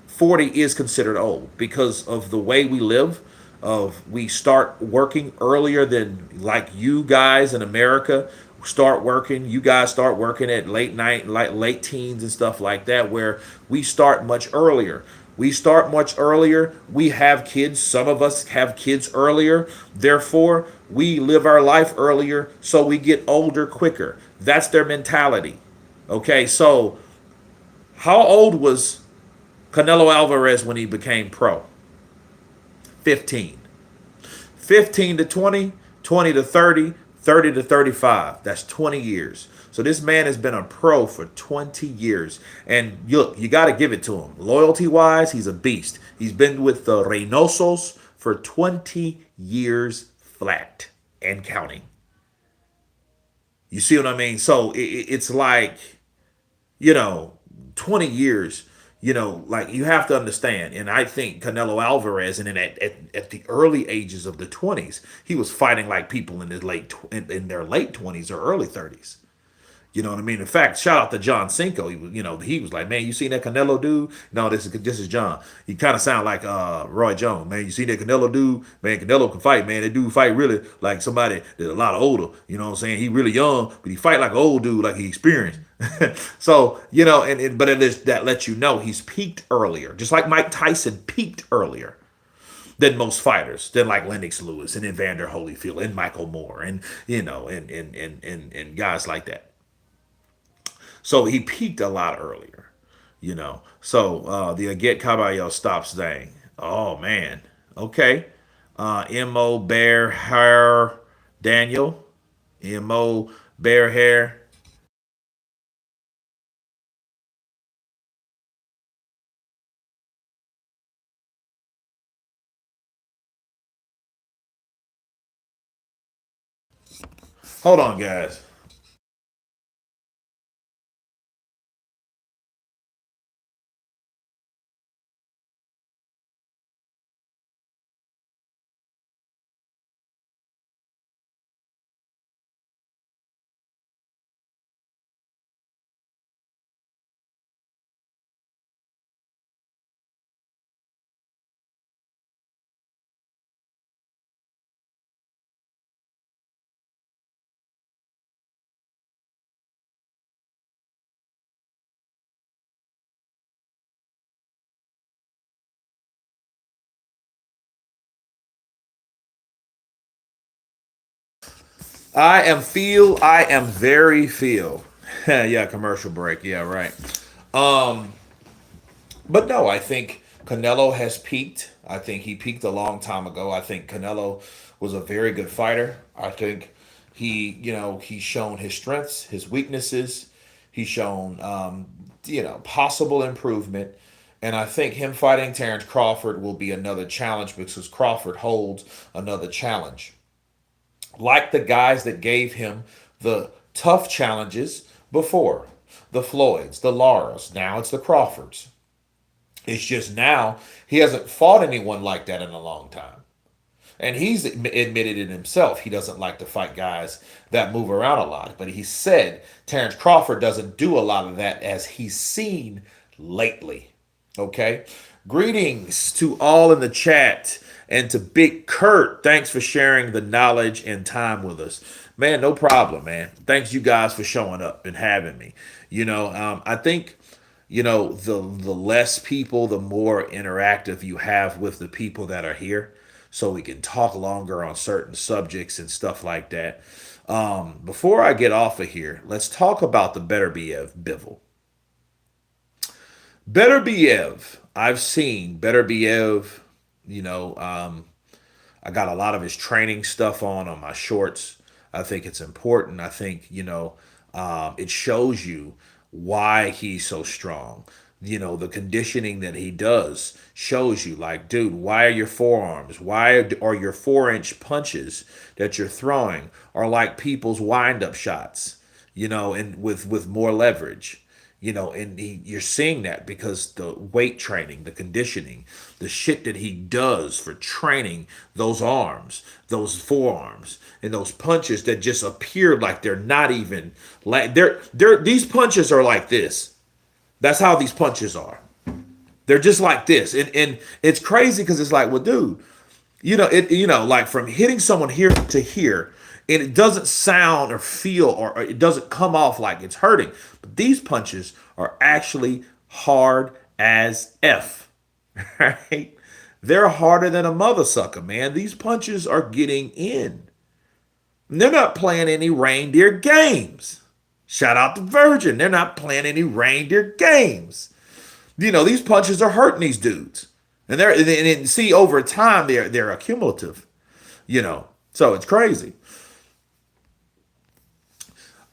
40 is considered old because of the way we live. Of we start working earlier than like you guys in America start working. You guys start working at late night, like late teens and stuff like that, where we start much earlier. We start much earlier. We have kids. Some of us have kids earlier. Therefore, we live our life earlier, so we get older quicker. That's their mentality. Okay, so how old was Canelo Alvarez when he became pro? 15. 15 to 20, 20 to 30, 30 to 35. That's 20 years. So this man has been a pro for 20 years. And look, you got to give it to him. Loyalty wise, he's a beast. He's been with the Reynosos for 20 years flat and counting. You see what I mean? So it's like, you know, 20 years, like you have to understand. And I think Canelo Alvarez, and then at the early ages of the 20s, he was fighting like people in in their late 20s or early 30s. You know what I mean? In fact, shout out to John Cinco. He was like, man, you seen that Canelo dude? No, this is John. He kind of sound like Roy Jones, man. You see that Canelo dude? Man, Canelo can fight, man. That dude fight really like somebody that's a lot older. You know what I'm saying? He really young, but he fight like an old dude, like he experienced. So but that lets you know he's peaked earlier, just like Mike Tyson peaked earlier than most fighters, than like Lennox Lewis and Evander Holyfield and Michael Moore and and guys like that. So he peaked a lot earlier. So the Get Caballo stops thing. Oh man. Okay. Mo Bear Hair Daniel. Mo Bear Hair. Hold on, guys. I am very feel. Yeah, commercial break. Yeah, right. Um, but no, I think Canelo has peaked. I think he peaked a long time ago. I think Canelo was a very good fighter. I think he's shown his strengths, his weaknesses. He's shown, possible improvement. And I think him fighting Terrence Crawford will be another challenge because Crawford holds another challenge. Like the guys that gave him the tough challenges before, the Floyds, the Laras, now it's the Crawfords. It's just now he hasn't fought anyone like that in a long time. And he's admitted it himself. He doesn't like to fight guys that move around a lot. But he said Terrence Crawford doesn't do a lot of that as he's seen lately. Okay? Greetings to all in the chat and to Big Kurt. Thanks for sharing the knowledge and time with us. Man, no problem, man. Thanks you guys for showing up and having me. I think the less people, the more interactive you have with the people that are here, so we can talk longer on certain subjects and stuff like that. Before I get off of here, let's talk about the Better Biev Bivol. Better Biev. I've seen Better Biev. You know, I got a lot of his training stuff on my shorts. I think it's important. I think it shows you why he's so strong. The conditioning that he does shows you, like, dude, why are your forearms, why are your 4-inch punches that you're throwing are like people's wind-up shots, and with more leverage. And you're seeing that because the weight training, the conditioning, the shit that he does for training those arms, those forearms, and those punches that just appear like they're not even like they're these punches are like this. That's how these punches are. They're just like this. And it's crazy because it's like, well, dude, like from hitting someone here to here, and it doesn't sound or feel or it doesn't come off like it's hurting. But these punches are actually hard as F. Right? They're harder than a mother sucker, man. These punches are getting in. And they're not playing any reindeer games. Shout out to Virgin. They're not playing any reindeer games. These punches are hurting these dudes. And see, over time they're accumulative. So it's crazy.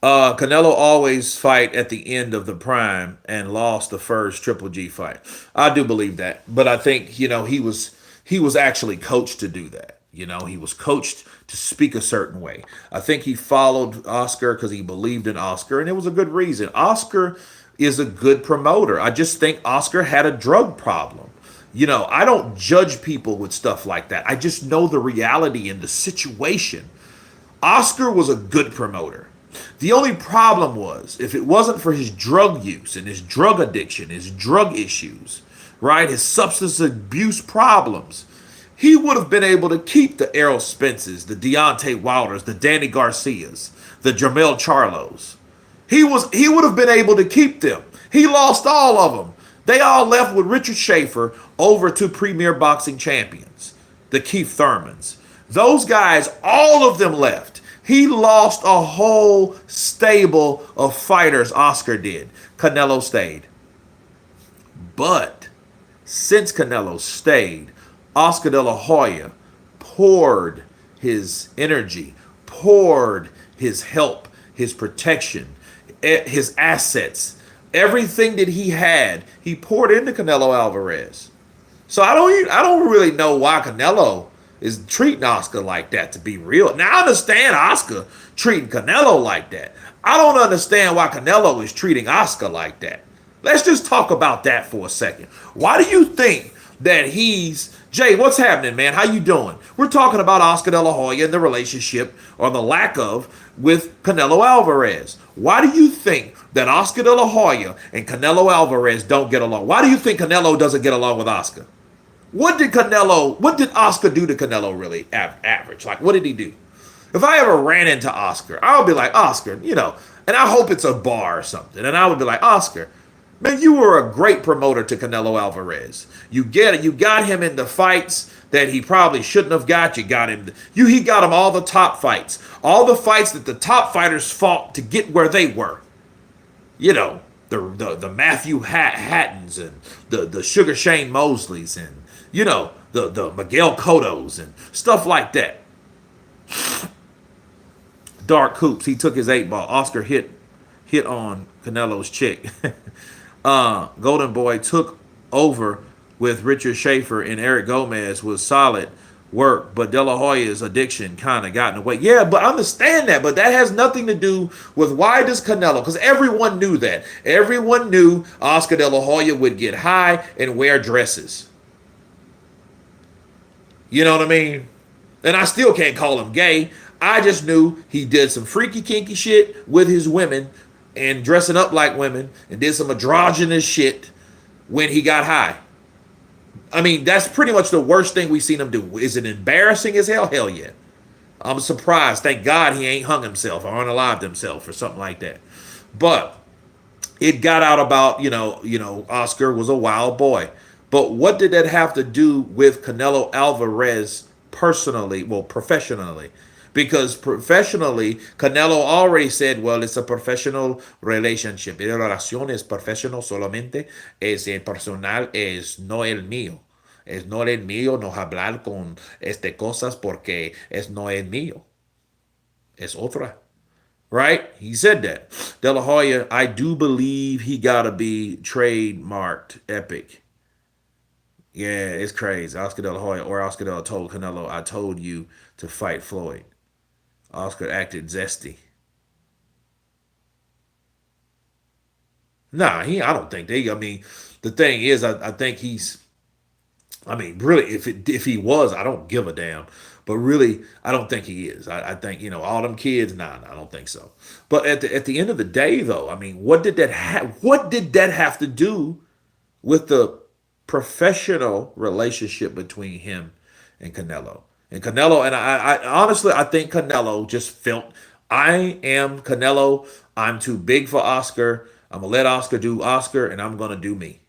Canelo always fight at the end of the prime and lost the first Triple G fight. I do believe that, but I think he was actually coached to do that. He was coached to speak a certain way. I think he followed Oscar because he believed in Oscar, and it was a good reason. Oscar is a good promoter. I just think Oscar had a drug problem. I don't judge people with stuff like that. I just know the reality and the situation. Oscar was a good promoter. The only problem was if it wasn't for his drug use and his drug addiction, his drug issues, right, his substance abuse problems, he would have been able to keep the Errol Spences, the Deontay Wilders, the Danny Garcias, the Jermell Charlos. He would have been able to keep them. He lost all of them. They all left with Richard Schaefer over to Premier Boxing Champions, the Keith Thurmans. Those guys, all of them left. He lost a whole stable of fighters, Oscar did. Canelo stayed. But since Canelo stayed, Oscar de la Hoya poured his energy, poured his help, his protection, his assets, everything that he had, he poured into Canelo Alvarez. So I don't really know why Canelo is treating Oscar like that, to be real. Now I understand Oscar treating Canelo like that. I don't understand why Canelo is treating Oscar like that. Let's just talk about that for a second. Why do you think that he's Jay, what's happening, man? How you doing? We're talking about Oscar De La Hoya and the relationship or the lack of with Canelo Alvarez. Why do you think that Oscar De La Hoya and Canelo Alvarez don't get along? Why do you think Canelo doesn't get along with Oscar? What did Oscar do to Canelo really average? Like, what did he do? If I ever ran into Oscar, I would be like, Oscar, and I hope it's a bar or something. And I would be like, Oscar, man, you were a great promoter to Canelo Alvarez. You get it. You got him in the fights that he probably shouldn't have got. He got him all the top fights. All the fights that the top fighters fought to get where they were. The Matthew Hattons and the Sugar Shane Mosleys and the Miguel Cottos and stuff like that. Dark Hoops, he took his 8 ball. Oscar hit on Canelo's chick. Golden Boy took over with Richard Schaefer and Eric Gomez was solid work, but De La Hoya's addiction kind of got in the way. Yeah, but I understand that, but that has nothing to do with why does Canelo, because everyone knew that. Everyone knew Oscar De La Hoya would get high and wear dresses. You know what I mean? And I still can't call him gay. I just knew he did some freaky kinky shit with his women and dressing up like women and did some androgynous shit when he got high. I mean, that's pretty much the worst thing we've seen him do. Is it embarrassing as hell? Hell yeah. I'm surprised. Thank God he ain't hung himself or unalived himself or something like that. But it got out about, Oscar was a wild boy. But what did that have to do with Canelo Alvarez personally, well, professionally? Because professionally, Canelo already said, well, it's a professional relationship. La relación es professional solamente, es personal, es no el mío. Es no el mío, no hablar con cosas porque es no el mío. Es otra. right? He said that. De La Hoya, I do believe he gotta be trademarked Epic. Yeah, it's crazy. Oscar De La Hoya or Oscar De La told Canelo, I told you to fight Floyd. Oscar acted zesty. Nah, I don't think they. I mean, the thing is, I think he's. I mean, really, if he was, I don't give a damn. But really, I don't think he is. I think all them kids. Nah, I don't think so. But at the end of the day, though, I mean, what did that have to do with the professional relationship between him and Canelo? And Canelo, and I honestly, I think Canelo just felt, I am Canelo. I'm too big for Oscar. I'm gonna let Oscar do Oscar, and I'm gonna do me.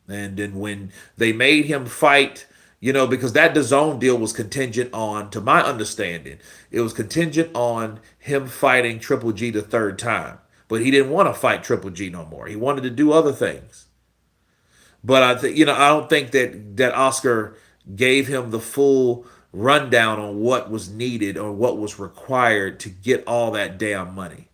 And then when they made him fight, because that DAZN deal was contingent on, to my understanding, it was contingent on him fighting Triple G the third time. But he didn't want to fight Triple G no more. He wanted to do other things. But I don't think that Oscar gave him the full rundown on what was needed or what was required to get all that damn money,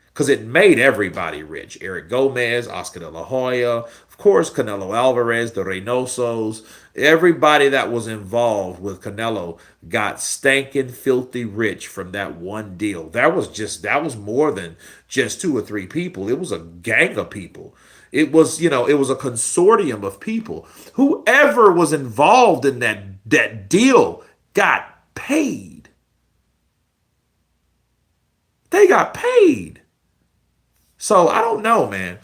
because it made everybody rich. Eric Gomez, Oscar De La Hoya, of course, Canelo Alvarez, the Reynosos, everybody that was involved with Canelo got stankin' filthy rich from that one deal. That was more than just two or three people. It was a gang of people. It was a consortium of people. Whoever was involved in that deal got paid. They got paid. So I don't know, man.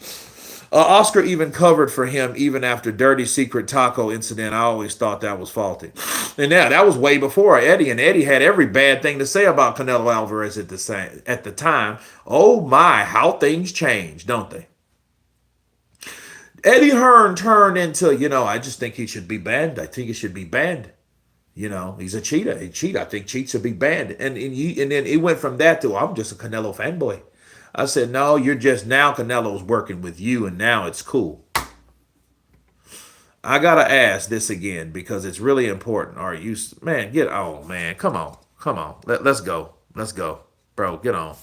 Oscar even covered for him even after Dirty Secret Taco incident. I always thought that was faulty. And yeah, that was way before Eddie, and Eddie had every bad thing to say about Canelo Alvarez at the time. Oh my, how things change, don't they? Eddie Hearn turned into, I just think he should be banned. I think he should be banned. He's a cheater. He cheat. I think cheats should be banned. And then it went from that to, I'm just a Canelo fanboy. I said, no, you're just, now Canelo's working with you, and now it's cool. I gotta ask this again because it's really important. Are you, man? Get on, man. Come on. Let's go. Let's go, bro. Get on.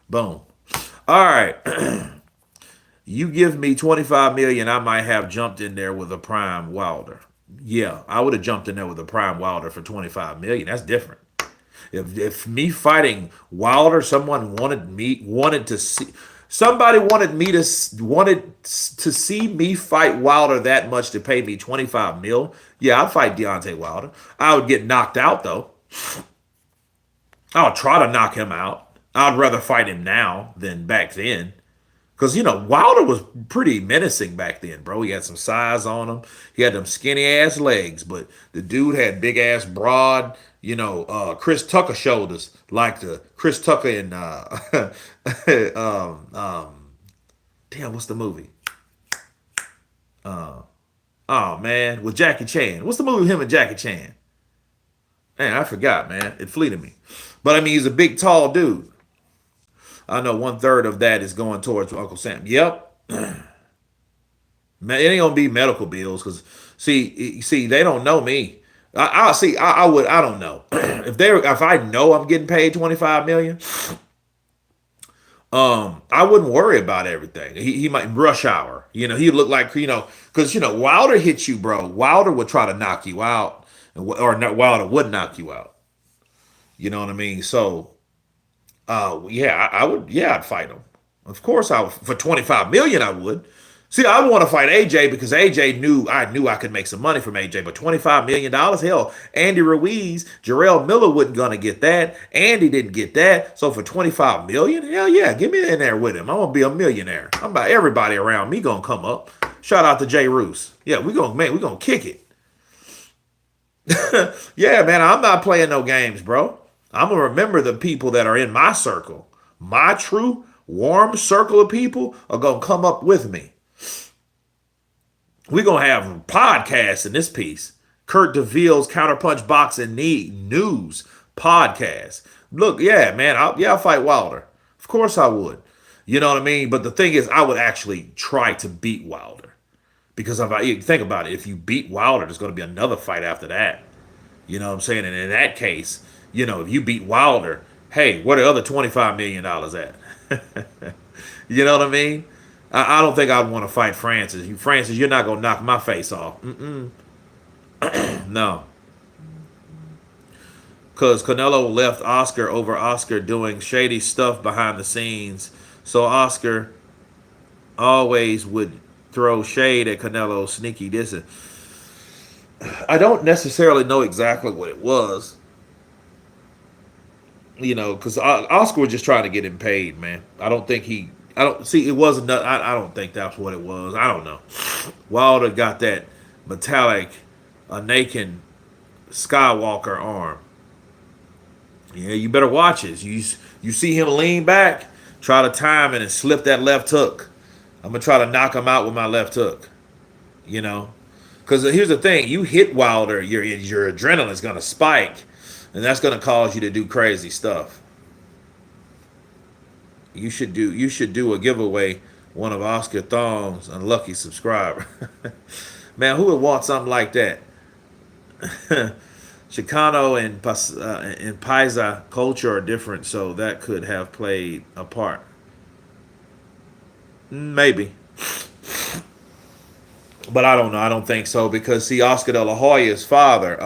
Boom. All right. You give me 25 million, I might have jumped in there with a prime Wilder. Yeah, I would have jumped in there with a prime Wilder for 25 million. That's different. If me fighting Wilder, wanted to see, somebody wanted to see me fight Wilder that much to pay me 25 mil. Yeah, I'd fight Deontay Wilder. I would get knocked out though. I'll try to knock him out. I'd rather fight him now than back then. Because, Wilder was pretty menacing back then, bro. He had some size on him. He had them skinny ass legs, but the dude had big ass, broad, Chris Tucker shoulders, like the Chris Tucker in, damn, what's the movie? Oh, man, with Jackie Chan. What's the movie with him and Jackie Chan? Man, I forgot, man. It fleeted me. But, I mean, he's a big, tall dude. I know one third of that is going towards Uncle Sam. Yep. Man, it ain't gonna be medical bills because see, they don't know me. I see. I would. I don't know if I know I'm getting paid 25 million. I wouldn't worry about everything. He might rush hour. He look like because Wilder hits you, bro. Wilder would try to knock you out, or not. Wilder would knock you out. You know what I mean? So yeah, I would. Yeah, I'd fight him. Of course, I would. For 25 million, I would. See, I want to fight AJ because AJ knew I could make some money from AJ, but $25 million, hell, Andy Ruiz, Jarrell Miller wasn't gonna get that. Andy didn't get that. So for 25 million, hell yeah, get me in there with him. I'm gonna be a millionaire. I'm about everybody around me gonna come up. Shout out to Jay Roos. Yeah, we gonna kick it. Yeah, man, I'm not playing no games, bro. I'm gonna remember the people that are in my circle. My true warm circle of people are gonna come up with me. We're gonna have podcasts in this piece. Kurt DeVille's Counterpunch Boxing News podcast. Look, yeah, man, I'll fight Wilder. Of course I would. You know what I mean? But the thing is, I would actually try to beat Wilder. Because if you think about it, if you beat Wilder, there's going to be another fight after that. You know what I'm saying? And in that case, if you beat Wilder, Hey, where the other $25 million at? You know what I mean? I don't think I'd want to fight Francis. Francis, you're not gonna knock my face off. No, because Canelo left Oscar over Oscar doing shady stuff behind the scenes. So Oscar always would throw shade at Canelo's sneaky dissing. I don't necessarily know exactly what it was, because Oscar was just trying to get him paid, man. I don't think he. I don't see. It wasn't. I don't think that's what it was. I don't know. Wilder got that metallic, naked Skywalker arm. Yeah, you better watch it. You see him lean back, try to time it and slip that left hook. I'm gonna try to knock him out with my left hook. You know, because here's the thing: you hit Wilder, your adrenaline's gonna spike, and that's gonna cause you to do crazy stuff. You should do a giveaway, one of Oscar Thong's unlucky subscriber. Man, who would want something like that? Chicano and Paisa culture are different, so that could have played a part. Maybe, but I don't know. I don't think so because see, Oscar De La Hoya's father,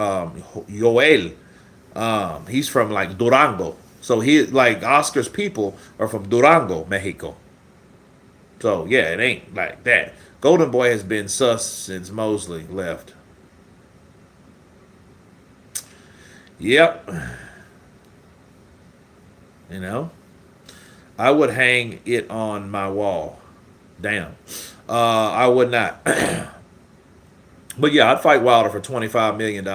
Joel, he's from like Durango. So he like Oscar's people are from Durango, Mexico. So yeah, it ain't like that. Golden Boy has been sus since Mosley left. Yep, you know, I would hang it on my wall. Damn, I would not. But yeah, I'd fight Wilder for $25 million.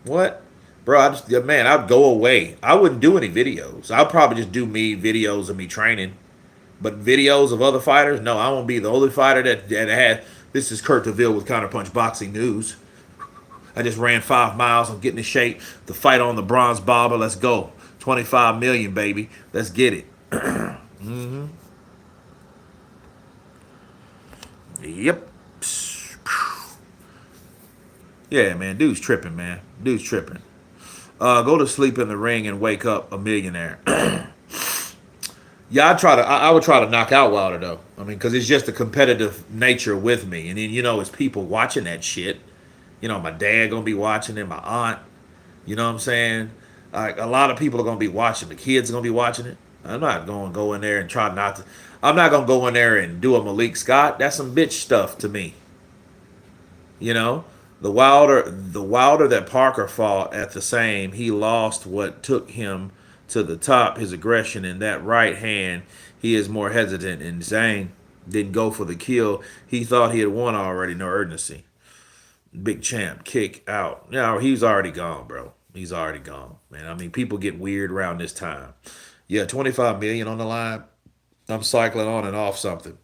What? Bro, yeah, man, I'd go away. I wouldn't do any videos. I'd probably just do me videos of me training. But videos of other fighters, no, I won't be the only fighter that had. This is Kurt DeVille with Counterpunch Boxing News. I just ran 5 miles. I'm getting in shape. The fight on the bronze bobber. Let's go. 25 million, baby. Let's get it. Yep. Yeah, man. Dude's tripping, man. Dude's tripping. Go to sleep in the ring and wake up a millionaire. Yeah, I would try to knock out Wilder though. I mean, because it's just a competitive nature with me, and then it's people watching that shit. My dad gonna be watching it, my aunt. You know what I'm saying? Like a lot of people are gonna be watching. The kids are gonna be watching it. I'm not gonna go in there and try not to. I'm not gonna go in there and do a Malik Scott. That's some bitch stuff to me. You know, the Wilder that Parker fought at the same, he lost what took him to the top, his aggression in that right hand. He is more hesitant, and Zhang didn't go for the kill. He thought he had won already, no urgency. Big champ, kick out. No, he's already gone, bro. He's already gone, man. I mean, people get weird around this time. Yeah, 25 million on the line. I'm cycling on and off something.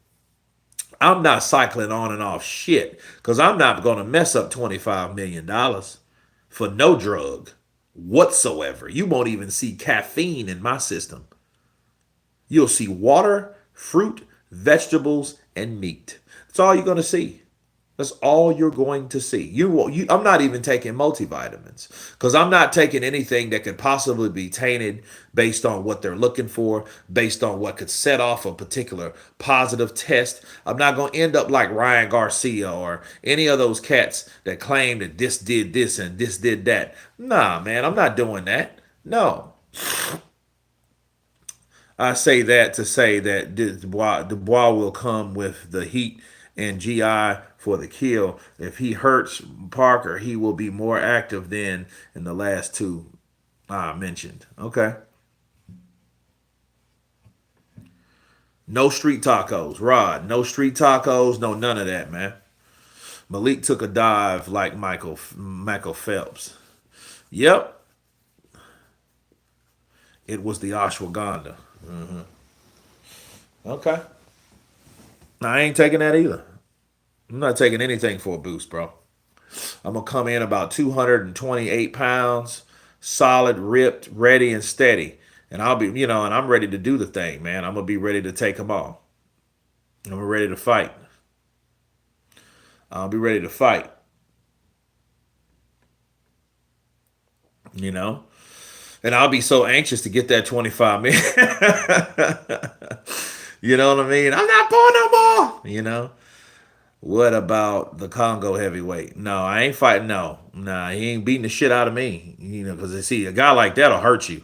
I'm not cycling on and off shit because I'm not going to mess up $25 million for no drug whatsoever. You won't even see caffeine in my system. You'll see water, fruit, vegetables, and meat. That's all you're going to see. That's all you're going to see. I'm not even taking multivitamins because I'm not taking anything that could possibly be tainted based on what they're looking for, based on what could set off a particular positive test. I'm not going to end up like Ryan Garcia or any of those cats that claim that this did this and this did that. Nah, man, I'm not doing that. No. I say that to say that Dubois will come with the heat and GI for the kill. If he hurts Parker, he will be more active than in the last two I mentioned. Okay. No street tacos, Rod. No street tacos. No none of that, man. Malik took a dive like Michael Phelps. Yep, it was the ashwagandha. Okay. I ain't taking that either. I'm not taking anything for a boost, bro. I'm gonna come in about 228 pounds, solid, ripped, ready, and steady. And and I'm ready to do the thing, man. I'm gonna be ready to take them all. I'm ready to fight. I'll be ready to fight. You know, And I'll be so anxious to get that 25 million. You know what I mean? I'm not born no more. What about the Congo heavyweight? No, I ain't fighting. No, nah, he ain't beating the shit out of me. Because see, a guy like that'll hurt you.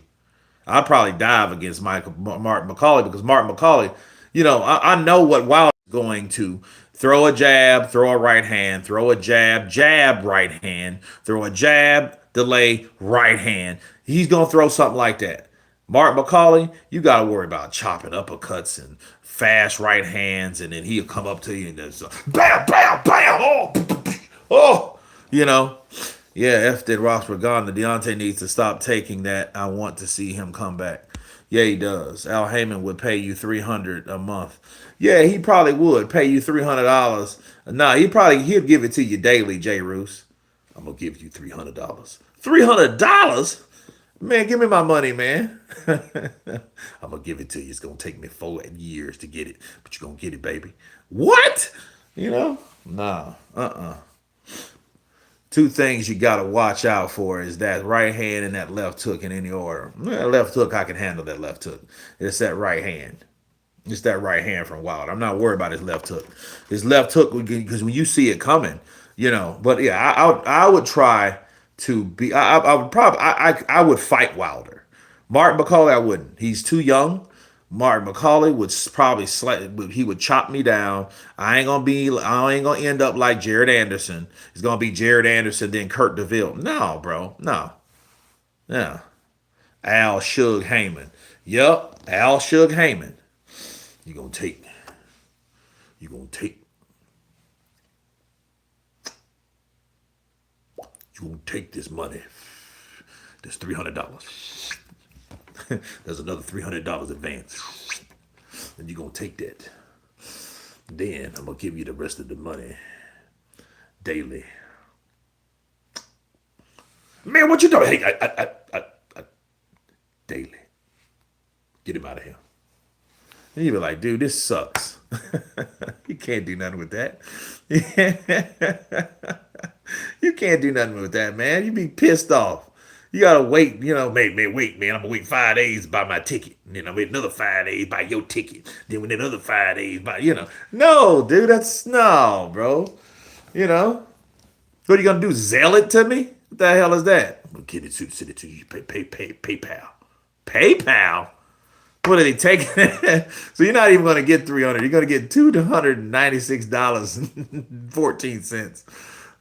I'd probably dive against Mark McCauley because Mark McCauley, I know what Wilder is going to throw a jab, throw a right hand, throw a jab, jab, right hand, throw a jab, delay, right hand. He's going to throw something like that. Mark McCauley, you got to worry about chopping uppercuts and fast right hands, and then he'll come up to you and just bam, bam, bam, oh, you know. Yeah, F did Roxford Gardner. Deontay needs to stop taking that. I want to see him come back. Yeah, he does. Al Heyman would pay you $300 a month. Yeah, he probably would pay you $300. Nah, he'd give it to you daily, Jay Roos. I'm gonna give you $300. $300? Man, give me my money, man. I'm gonna give it to you. It's gonna take me 4 years to get it, but you're gonna get it, baby. What? Nah. Two things you got to watch out for is that right hand and that left hook in any order. Left hook, I can handle that left hook. It's that right hand. It's that right hand from Wilder. I'm not worried about his left hook. His left hook, because when you see it coming, But yeah, I would try to be. I would probably. I would fight Wilder. Mark McCauley, I wouldn't. He's too young. Mark McCauley would probably he would chop me down. I ain't gonna end up like Jared Anderson. It's gonna be Jared Anderson then Kurt DeVille. No, bro, no, no. Al Shug Heyman. Yup, Al Shug Heyman. You gonna take. You gonna take. You gonna take this money. This $300. There's another $300 advance. And you're going to take that. Then I'm going to give you the rest of the money daily. Man, what you doing? Hey, daily. Get him out of here. And you be like, dude, this sucks. You can't do nothing with that. You can't do nothing with that, man. You be pissed off. You gotta wait, wait, man. I'm gonna wait 5 days to buy my ticket. Wait another 5 days, buy your ticket. Then wait another 5 days, No, dude, that's no, bro. What are you gonna do? Sell it to me? What the hell is that? I'm gonna get it to send it to you. PayPal. PayPal? What are they taking? So you're not even gonna get 300. You're gonna get $296.14.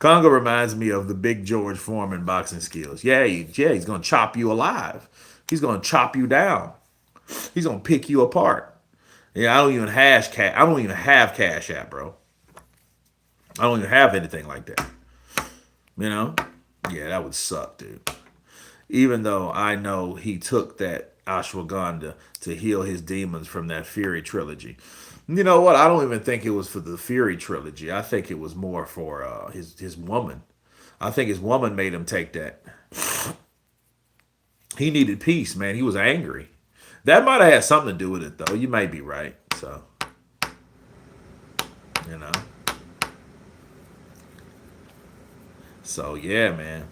Congo reminds me of the big George Foreman boxing skills. Yeah, he's gonna chop you alive. He's gonna chop you down. He's gonna pick you apart. Yeah, I don't even have Cash App, bro. I don't even have anything like that. Yeah, that would suck, dude. Even though I know he took that ashwagandha to heal his demons from that Fury trilogy. You know what? I don't even think it was for the Fury trilogy. I think it was more for his woman. I think his woman made him take that. He needed peace, man. He was angry. That might have had something to do with it, though. You may be right. So, you know. So yeah, man.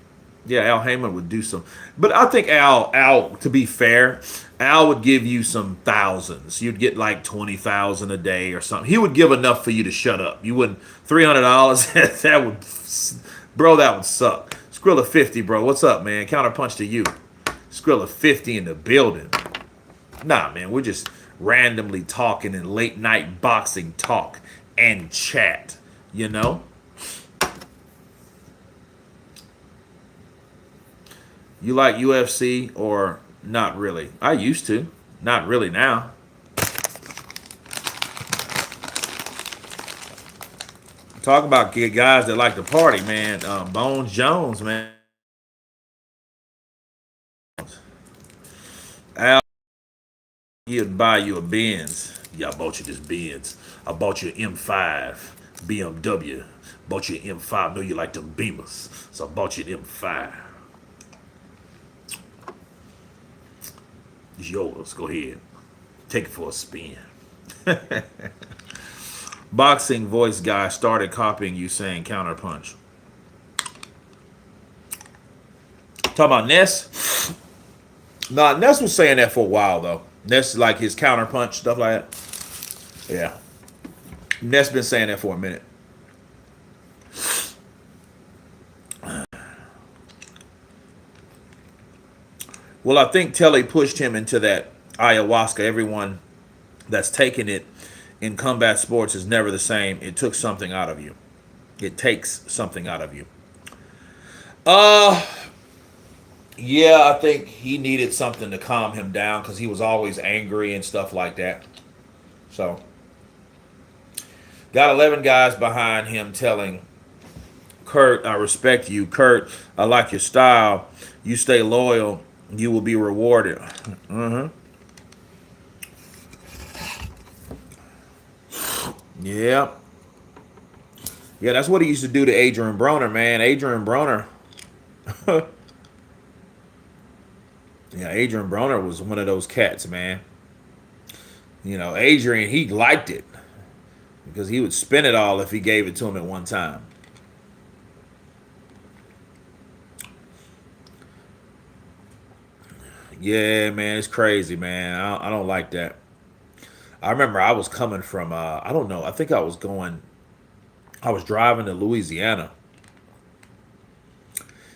Yeah, Al Heyman would do some, but I think Al, to be fair, Al would give you some thousands. You'd get like 20,000 a day or something. He would give enough for you to shut up. You wouldn't $300. That would, bro, that would suck. Skrilla 50, bro. What's up, man? Counterpunch to you. Skrilla 50 in the building. Nah, man, we're just randomly talking in late night boxing talk and chat. You know. You like UFC or not really? I used to. Not really now. Talk about guys that like to party, man. Bones Jones, man. Al, he'd buy you a Benz. Yeah, I bought you this Benz. I bought you an M5 BMW. Bought you an M5. I know you like them Beamers. So I bought you an M5. It's yours. Go ahead. Take it for a spin. Boxing voice guy started copying you saying counterpunch. Talking about Ness. Nah, Ness was saying that for a while though. Ness like his counterpunch stuff like that. Yeah, Ness been saying that for a minute. Well, I think Telly pushed him into that ayahuasca. Everyone that's taken it in combat sports is never the same. It took something out of you. It takes something out of you. Uh, yeah, I think he needed something to calm him down because he was always angry and stuff like that. So, got 11 guys behind him telling Kurt, I respect you. Kurt, I like your style. You stay loyal, you will be rewarded. Mm-hmm. Yeah. Yeah, that's what he used to do to Adrian Broner, man. Adrian Broner. Yeah, Adrian Broner was one of those cats, man. Adrian, he liked it because he would spend it all if he gave it to him at one time. Yeah, man, it's crazy, man. I don't like that. I remember I was coming from, I don't know, I think I was driving to Louisiana.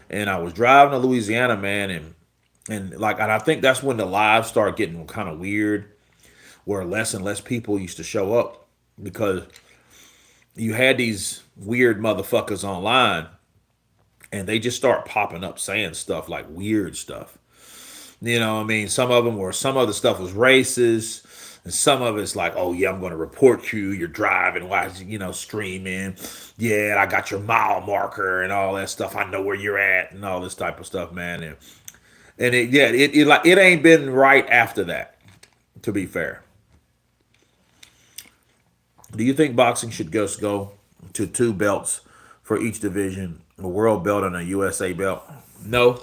And I was driving to Louisiana, man, and I think that's when the lives start getting kind of weird, where less and less people used to show up because you had these weird motherfuckers online and they just start popping up saying stuff like weird stuff. I mean, some of the stuff was racist, and some of it's like, oh yeah, I'm going to report you. You're driving while streaming. Yeah, I got your mile marker and all that stuff. I know where you're at and all this type of stuff, man. And it ain't been right after that. To be fair, do you think boxing should just go to two belts for each division, a world belt and a USA belt? No.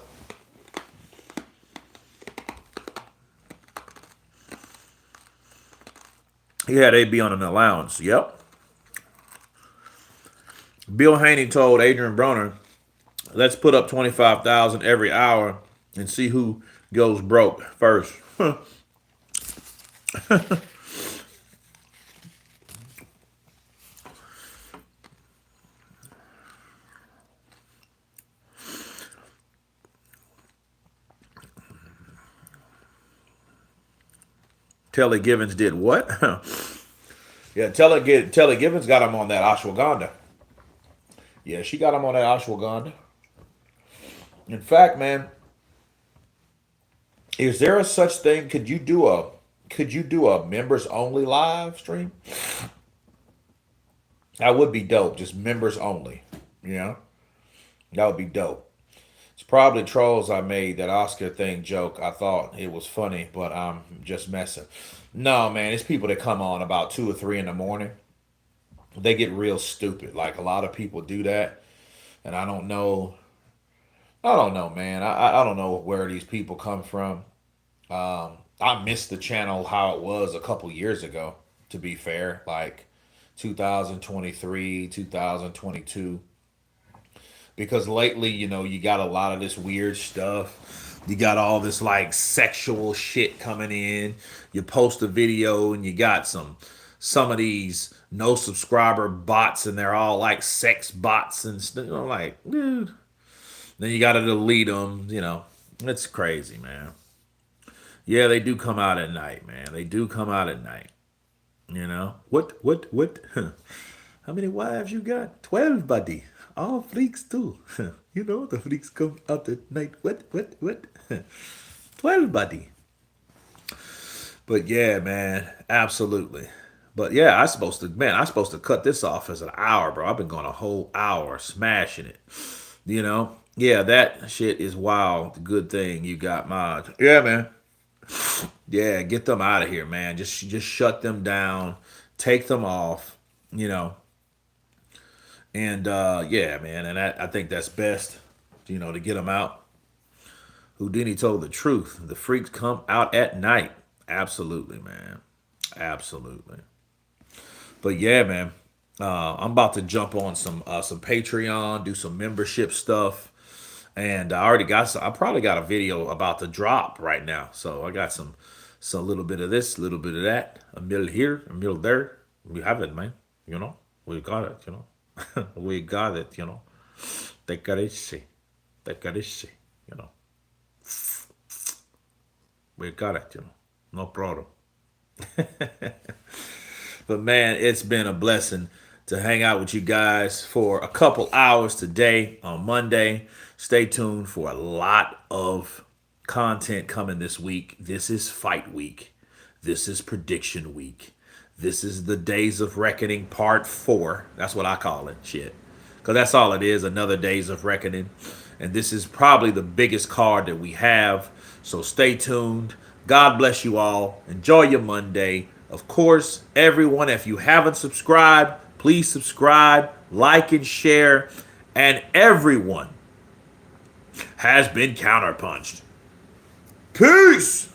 Yeah, they'd be on an allowance. Yep. Bill Haney told Adrian Broner, "Let's put up 25,000 every hour and see who goes broke first." Telly Givens did what? Yeah, Telly Givens got him on that ashwagandha. Yeah, she got him on that ashwagandha. In fact, man, is there a such thing? Could you do a members only live stream? That would be dope. Just members only. You know, that would be dope. It's probably trolls I made that Oscar thing joke. I thought it was funny, but I'm just messing. No, man, it's people that come on about 2 or 3 in the morning. They get real stupid. Like a lot of people do that, and I don't know. I don't know, man. I don't know where these people come from. I missed the channel how it was a couple years ago. To be fair, like 2023, 2022, because lately, you got a lot of this weird stuff. You got all this like sexual shit coming in. You post a video and you got some of these no subscriber bots and they're all like sex bots and stuff. Like, dude. Then you got to delete them. It's crazy, man. Yeah, they do come out at night, man. They do come out at night. What? How many wives you got? 12, buddy. All freaks too. The freaks come out at night. What? 12, buddy. But yeah, man, absolutely. But yeah, I supposed to cut this off as an hour, bro. I've been going a whole hour smashing it. Yeah, that shit is wild. Good thing you got mods. Yeah, man. Yeah, get them out of here, man. Just shut them down, take them off. You know, and yeah, man, and I think that's best. To get them out. Houdini told the truth. The freaks come out at night. Absolutely, man. Absolutely. But yeah, man. I'm about to jump on some Patreon, do some membership stuff, And I already got some, I probably got a video about to drop right now. So I got some little bit of this, a little bit of that, a middle here, a middle there. We have it, man. You know, we got it. You know, we got it. You know, take it easy, take it easy. You know, we got it. You know, no problem. But man, it's been a blessing to hang out with you guys for a couple hours today on Monday. Stay tuned for a lot of content coming this week. This is fight week. This is prediction week. This is the Days of Reckoning part 4. That's what I call it. Shit. Because that's all it is, another Days of Reckoning. And this is probably the biggest card that we have. So stay tuned. God bless you all. Enjoy your Monday. Of course, everyone, if you haven't subscribed, please subscribe, like, and share. And everyone has been counterpunched. Peace!